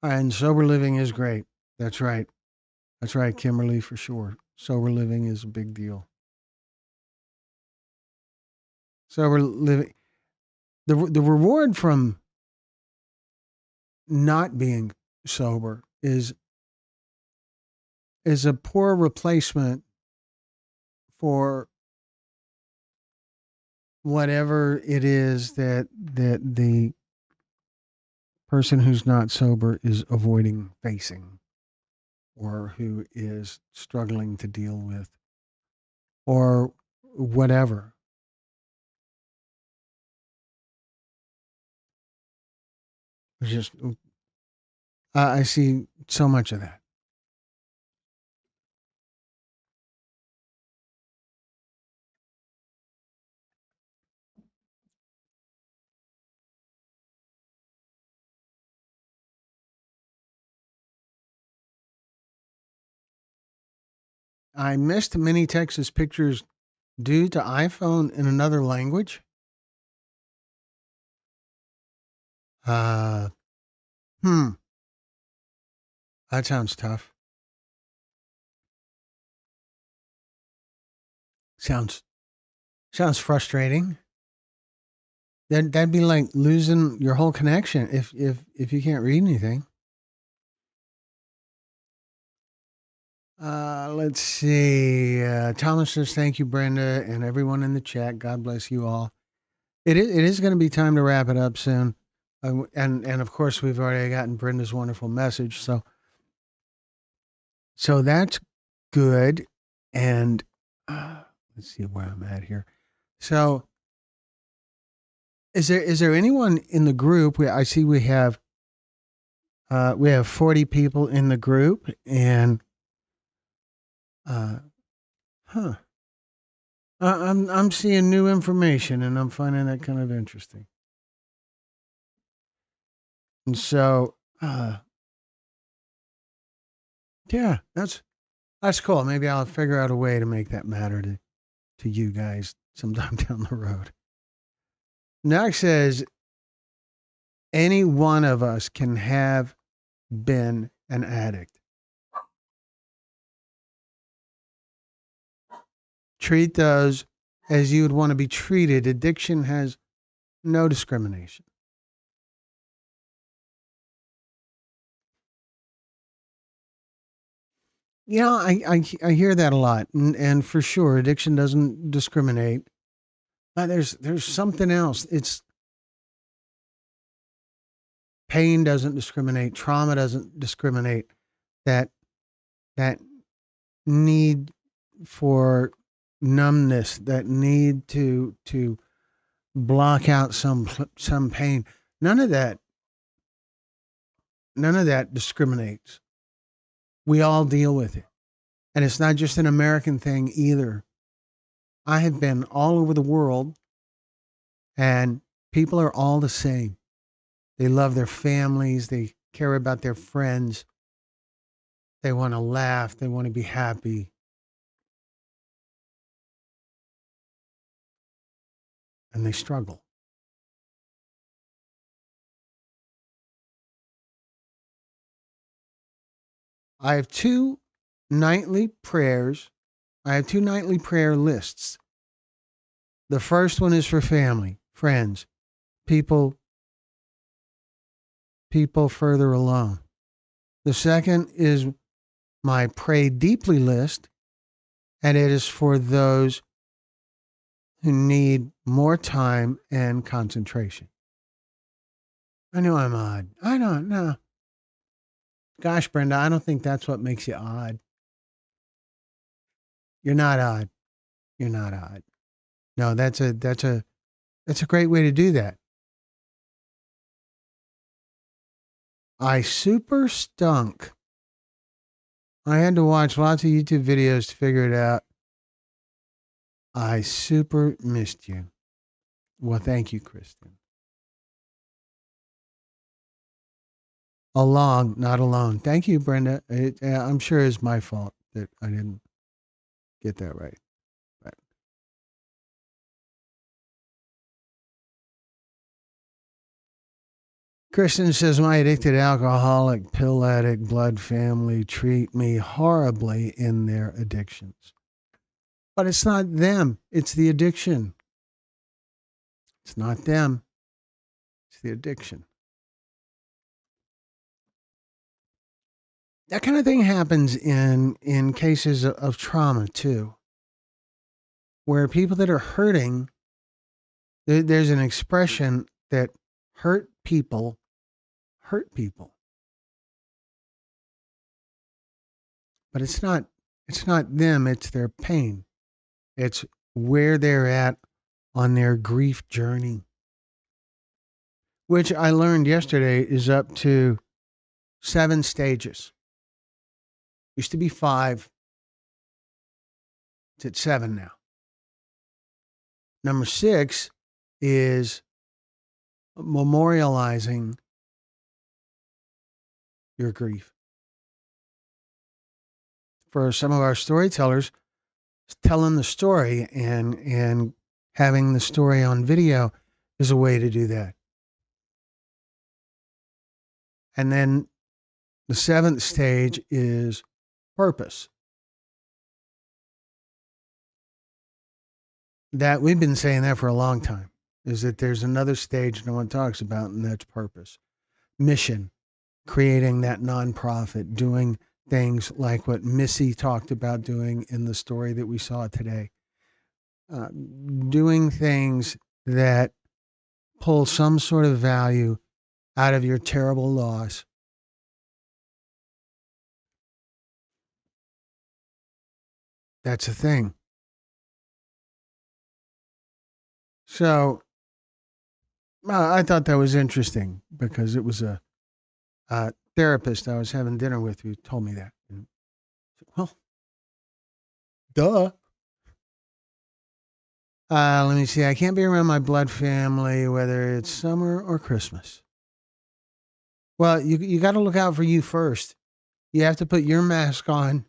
And sober living is great. That's right. That's right, Kimberly, for sure. Sober living is a big deal. Sober living, the reward from not being sober is a poor replacement for whatever it is that the person who's not sober is avoiding facing or who is struggling to deal with or whatever. It's just I see so much of that. I missed many Texas pictures due to iPhone in another language. Uh, hmm, that sounds tough. Sounds sounds frustrating. That'd be like losing your whole connection if you can't read anything. Let's see. Thomas says, "Thank you, Brenda, and everyone in the chat. God bless you all." It is going to be time to wrap it up soon, and of course we've already gotten Brenda's wonderful message, so that's good. And let's see where I'm at here. So is there anyone in the group? I see we have 40 people in the group, and uh, huh. I'm seeing new information, and I'm finding that kind of interesting. And so, yeah, that's cool. Maybe I'll figure out a way to make that matter to you guys sometime down the road. Knox says any one of us can have been an addict. Treat those as you would want to be treated. Addiction has no discrimination. Yeah, I hear that a lot, and for sure, addiction doesn't discriminate. But there's something else. It's pain doesn't discriminate, trauma doesn't discriminate. That that need for numbness, that need to block out some pain. None of that none of that discriminates. We all deal with it. And it's not just an American thing either. I have been all over the world and people are all the same. They love their families, they care about their friends, they want to laugh, they want to be happy, and they struggle. I have two nightly prayers. I have two nightly prayer lists. The first one is for family, friends, people people further along. The second is my pray deeply list, and it is for those who need more time and concentration. I know I'm odd. I don't know. Gosh, Brenda, I don't think that's what makes you odd. You're not odd. You're not odd. No, that's a great way to do that. I super stunk. I had to watch lots of YouTube videos to figure it out. I super missed you. Well, thank you, Kristen. Along, not alone. Thank you, Brenda. I'm sure it's my fault that I didn't get that right. But Kristen says, my addicted alcoholic, pill addict, blood family treat me horribly in their addictions. But it's not them, it's the addiction. It's not them, it's the addiction. That kind of thing happens in cases of trauma too, where people that are hurting, there's an expression that hurt people, but it's not them, it's their pain. It's where they're at on their grief journey, which I learned yesterday is up to 7 stages. Used to be 5, it's at 7 now. Number 6 is memorializing your grief. For some of our storytellers, telling the story and having the story on video is a way to do that. And then the 7th stage is purpose. That we've been saying that for a long time, is that there's another stage no one talks about, and that's purpose. Mission, creating that nonprofit, doing things like what Missy talked about doing in the story that we saw today. Uh, Doing things that pull some sort of value out of your terrible loss. That's a thing. So I thought that was interesting because it was a therapist I was having dinner with who told me that. And, well, duh. Let me see. I can't be around my blood family, whether it's summer or Christmas. Well, you got to look out for you first. You have to put your mask on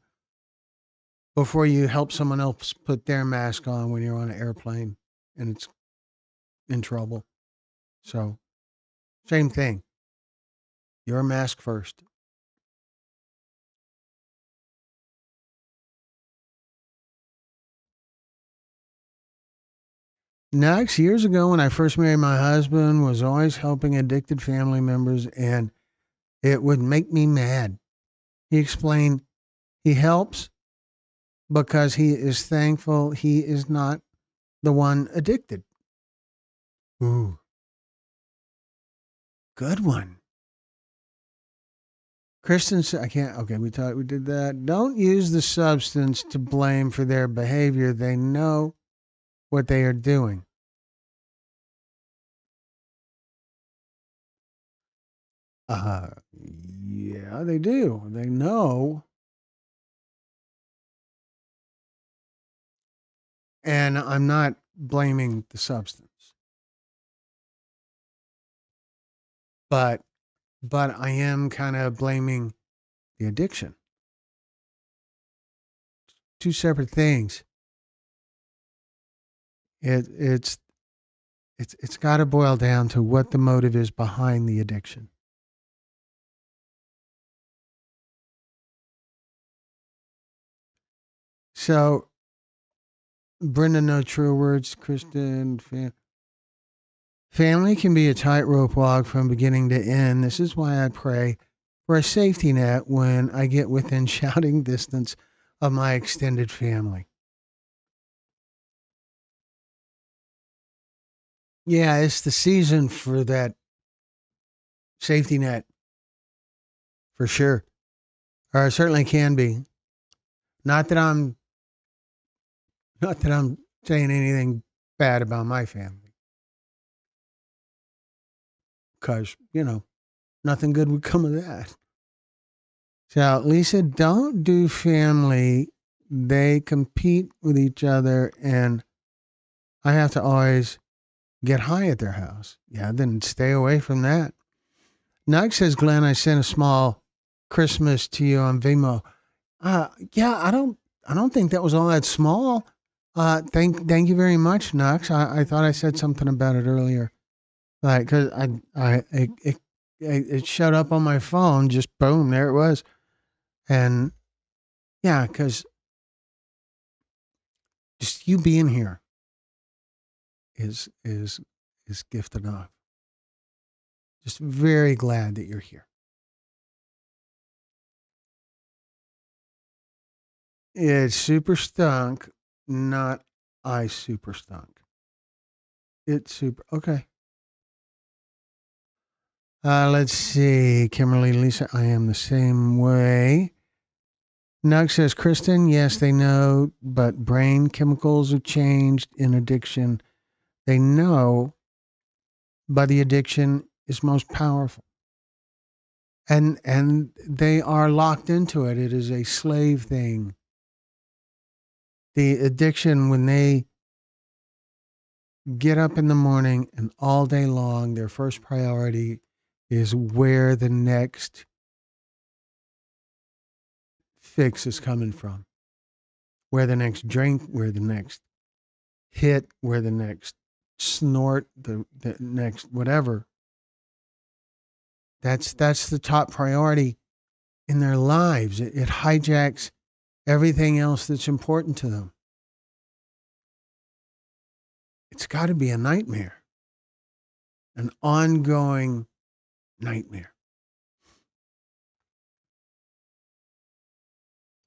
before you help someone else put their mask on when you're on an airplane and it's in trouble. So, same thing. Your mask first. Next, years ago when I first married my husband, was always helping addicted family members, and it would make me mad. He explained he helps because he is thankful he is not the one addicted. Ooh, good one. Kristen said, I can't. Okay, we did that. Don't use the substance to blame for their behavior. They know what they are doing. Yeah, they do. They know. And I'm not blaming the substance, but I am kind of blaming the addiction. Two separate things. It, it's it's got to boil down to what the motive is behind the addiction. So, Brenda, no true words. Kristen, family can be a tightrope walk from beginning to end. This is why I pray for a safety net when I get within shouting distance of my extended family. Yeah, it's the season for that safety net for sure. Or it certainly can be. Not that I'm saying anything bad about my family, because nothing good would come of that. So, Lisa, don't do family. They compete with each other, and I have to always get high at their house. Yeah, then stay away from that. Nug says, Glenn, I sent a small Christmas to you on Vimo. Yeah, I don't think that was all that small. Thank you very much, Nux. I thought I said something about it earlier, like because it showed up on my phone, just boom, there it was, and yeah, because just you being here is gift enough. Just very glad that you're here. It's super stunk, not I super stunk. It's super okay. Let's see, Kimberly, Lisa, I am the same way. Nug says, Kristen, yes, they know, but brain chemicals are changed in addiction. They know, but the addiction is most powerful. And they are locked into it. It is a slave thing. The addiction, when they get up in the morning and all day long, their first priority is where the next fix is coming from, where the next drink, where the next hit, where the next snort, the next whatever. That's the top priority in their lives. It hijacks everything else that's important to them. It's got to be a nightmare, an ongoing nightmare.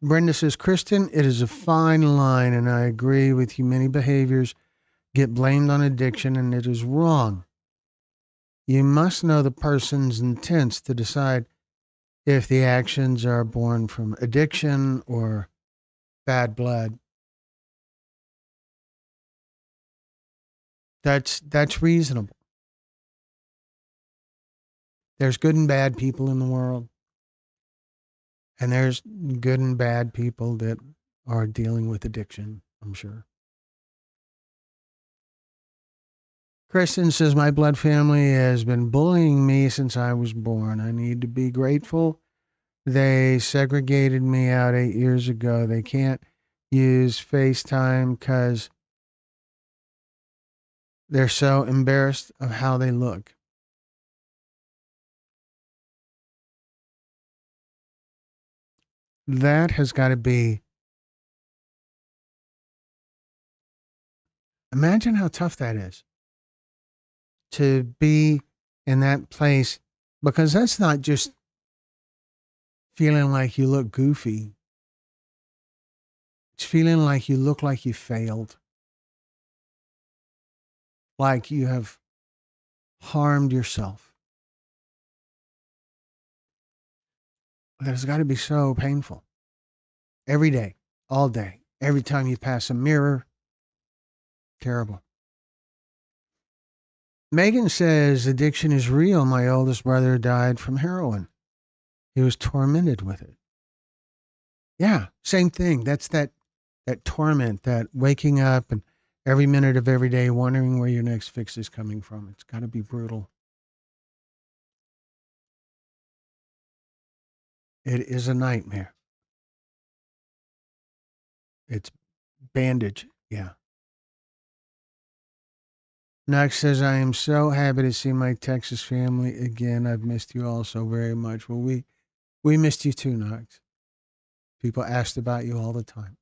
Brenda says, Kristen, it is a fine line, and I agree with you. Many behaviors get blamed on addiction, and it is wrong. You must know the person's intents to decide if the actions are born from addiction or bad blood. That's reasonable. There's good and bad people in the world, and there's good and bad people that are dealing with addiction, I'm sure. Kristen says, my blood family has been bullying me since I was born. I need to be grateful. They segregated me out 8 years ago. They can't use FaceTime because they're so embarrassed of how they look. That has got to be, imagine how tough that is to be in that place, because that's not just feeling like you look goofy. It's feeling like you look like you failed, like you have harmed yourself. It's got to be so painful. Every day, all day, every time you pass a mirror, terrible. Megan says addiction is real. My oldest brother died from heroin. He was tormented with it. Yeah, same thing. That's that torment, that waking up and every minute of every day wondering where your next fix is coming from. It's got to be brutal. It is a nightmare. It's bandage. Yeah. Knox says, I am so happy to see my Texas family again. I've missed you all so very much. Well, we missed you too, Knox. People asked about you all the time.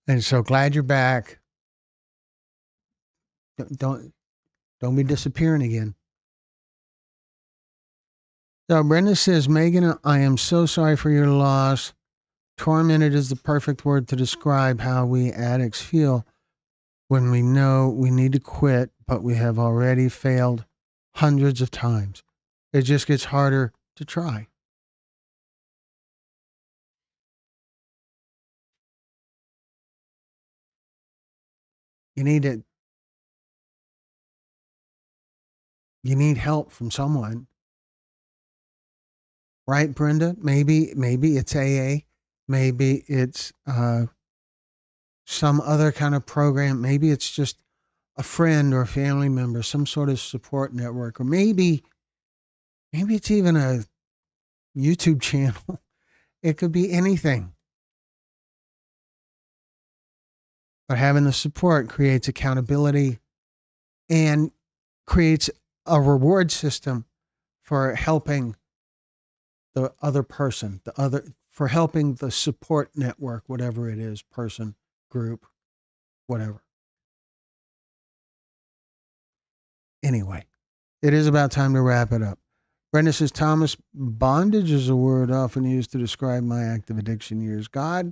And so glad you're back. Don't don't be disappearing again. So Brenda says, Megan, I am so sorry for your loss. Tormented is the perfect word to describe how we addicts feel when we know we need to quit, but we have already failed hundreds of times. It just gets harder to try. You need to you need help from someone, right, Brenda? Maybe it's AA, maybe it's some other kind of program, maybe it's just a friend or a family member, some sort of support network, or maybe it's even a YouTube channel. It could be anything. But having the support creates accountability and creates a reward system for helping the other person, the other for helping the support network, whatever it is, person, group, whatever. Anyway, it is about time to wrap it up. Brenda says, Thomas, bondage is a word often used to describe my active addiction years. God,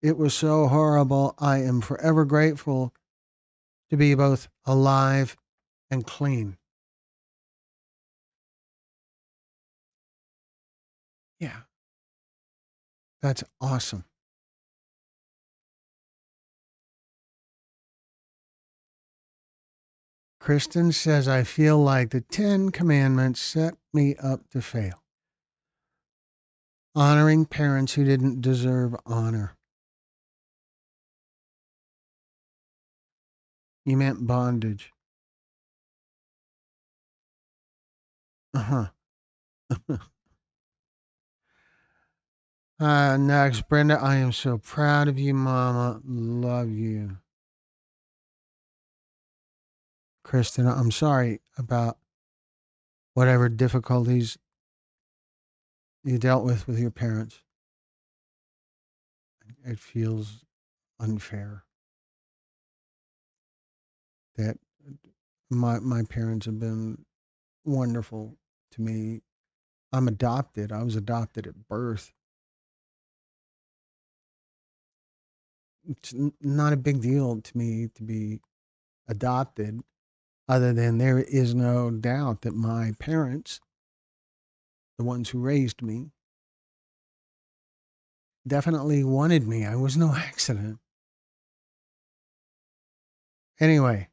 it was so horrible. I am forever grateful to be both alive and clean. Yeah, that's awesome. Kristen says, I feel like the 10 Commandments set me up to fail. Honoring parents who didn't deserve honor. You meant bondage. Uh huh. Next, Brenda, I am so proud of you, Mama. Love you. Kristen, I'm sorry about whatever difficulties you dealt with your parents. It feels unfair that my parents have been wonderful to me. I'm adopted. I was adopted at birth. It's not a big deal to me to be adopted, other than there is no doubt that my parents, the ones who raised me, definitely wanted me. I was no accident. Anyway,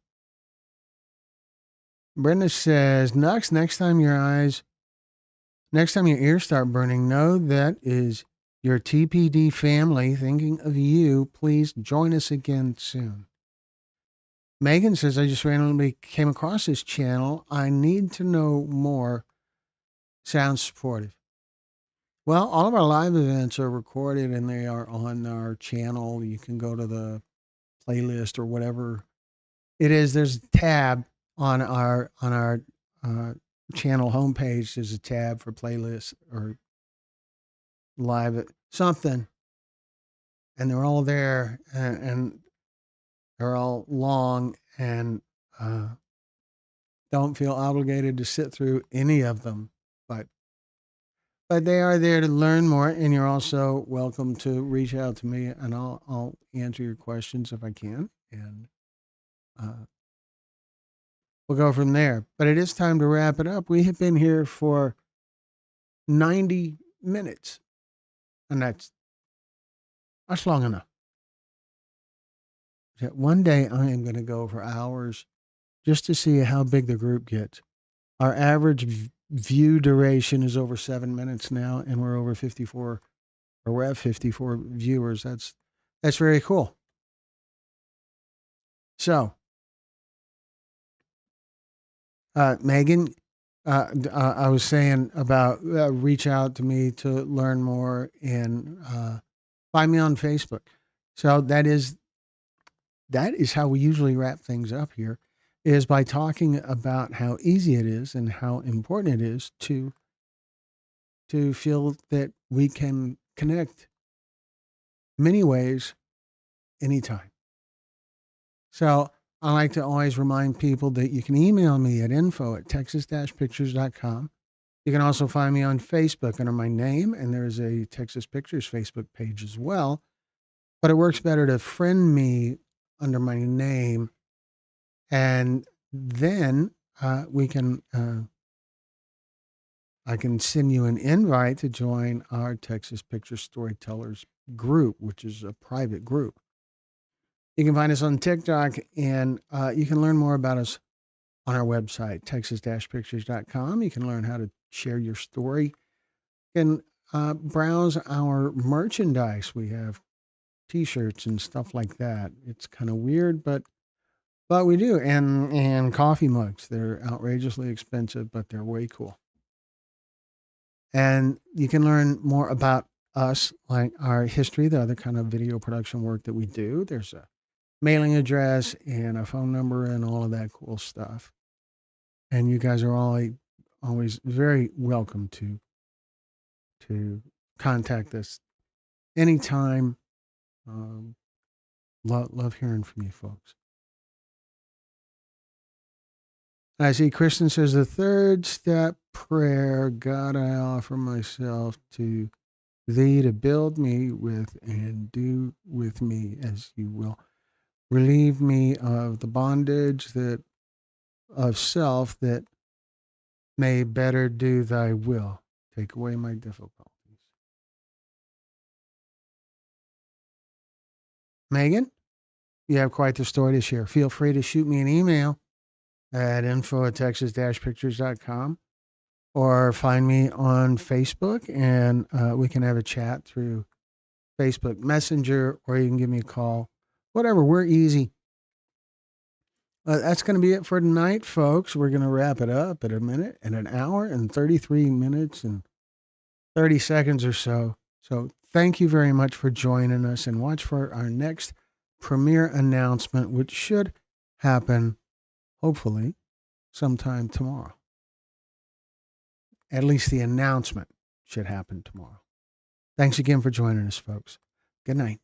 Brenda says, next time your ears start burning, know that is your TPD family thinking of you. Please join us again soon. Megan says, I just randomly came across this channel. I need to know more. Sounds supportive. Well, all of our live events are recorded and they are on our channel. You can go to the playlist or whatever it is. There's a tab on our uh, channel homepage. There's a tab for playlists or live something, and they're all there, and they're all long, and uh, don't feel obligated to sit through any of them, but they are there to learn more. And you're also welcome to reach out to me, and I'll answer your questions if I can, and uh, we'll go from there. But it is time to wrap it up. We have been here for 90 minutes. And that's long enough. One day I am going to go for hours just to see how big the group gets. Our average view duration is over 7 minutes now, and we're over 54, or we're at 54 viewers. That's very cool. So, Megan, I was saying about reach out to me to learn more and find me on Facebook. So that is how we usually wrap things up here, is by talking about how easy it is and how important it is to feel that we can connect many ways anytime. So I like to always remind people that you can email me at info@texas-pictures.com. You can also find me on Facebook under my name, and there's a Texas Pictures Facebook page as well. But it works better to friend me under my name, and then we can I can send you an invite to join our Texas Picture Storytellers group, which is a private group. You can find us on TikTok, and you can learn more about us on our website, texas-pictures.com. You can learn how to share your story. You can browse our merchandise. We have T-shirts and stuff like that. It's kind of weird, but we do, and coffee mugs. They're outrageously expensive, but they're way cool. And you can learn more about us, like our history, the other kind of video production work that we do. There's a mailing address and a phone number and all of that cool stuff. And you guys are always very welcome to contact us anytime. Um, love hearing from you folks. I see Kristen says the third step prayer, God, I offer myself to thee to build me with and do with me as you will. Relieve me of the bondage that of self that may better do thy will. Take away my difficulties. Megan, you have quite the story to share. Feel free to shoot me an email at info@texas-pictures.com or find me on Facebook, and we can have a chat through Facebook Messenger, or you can give me a call. Whatever, we're easy. That's going to be it for tonight, folks. We're going to wrap it up at a minute and an hour and 33 minutes and 30 seconds or so. So thank you very much for joining us, and watch for our next premiere announcement, which should happen, hopefully, sometime tomorrow. At least the announcement should happen tomorrow. Thanks again for joining us, folks. Good night.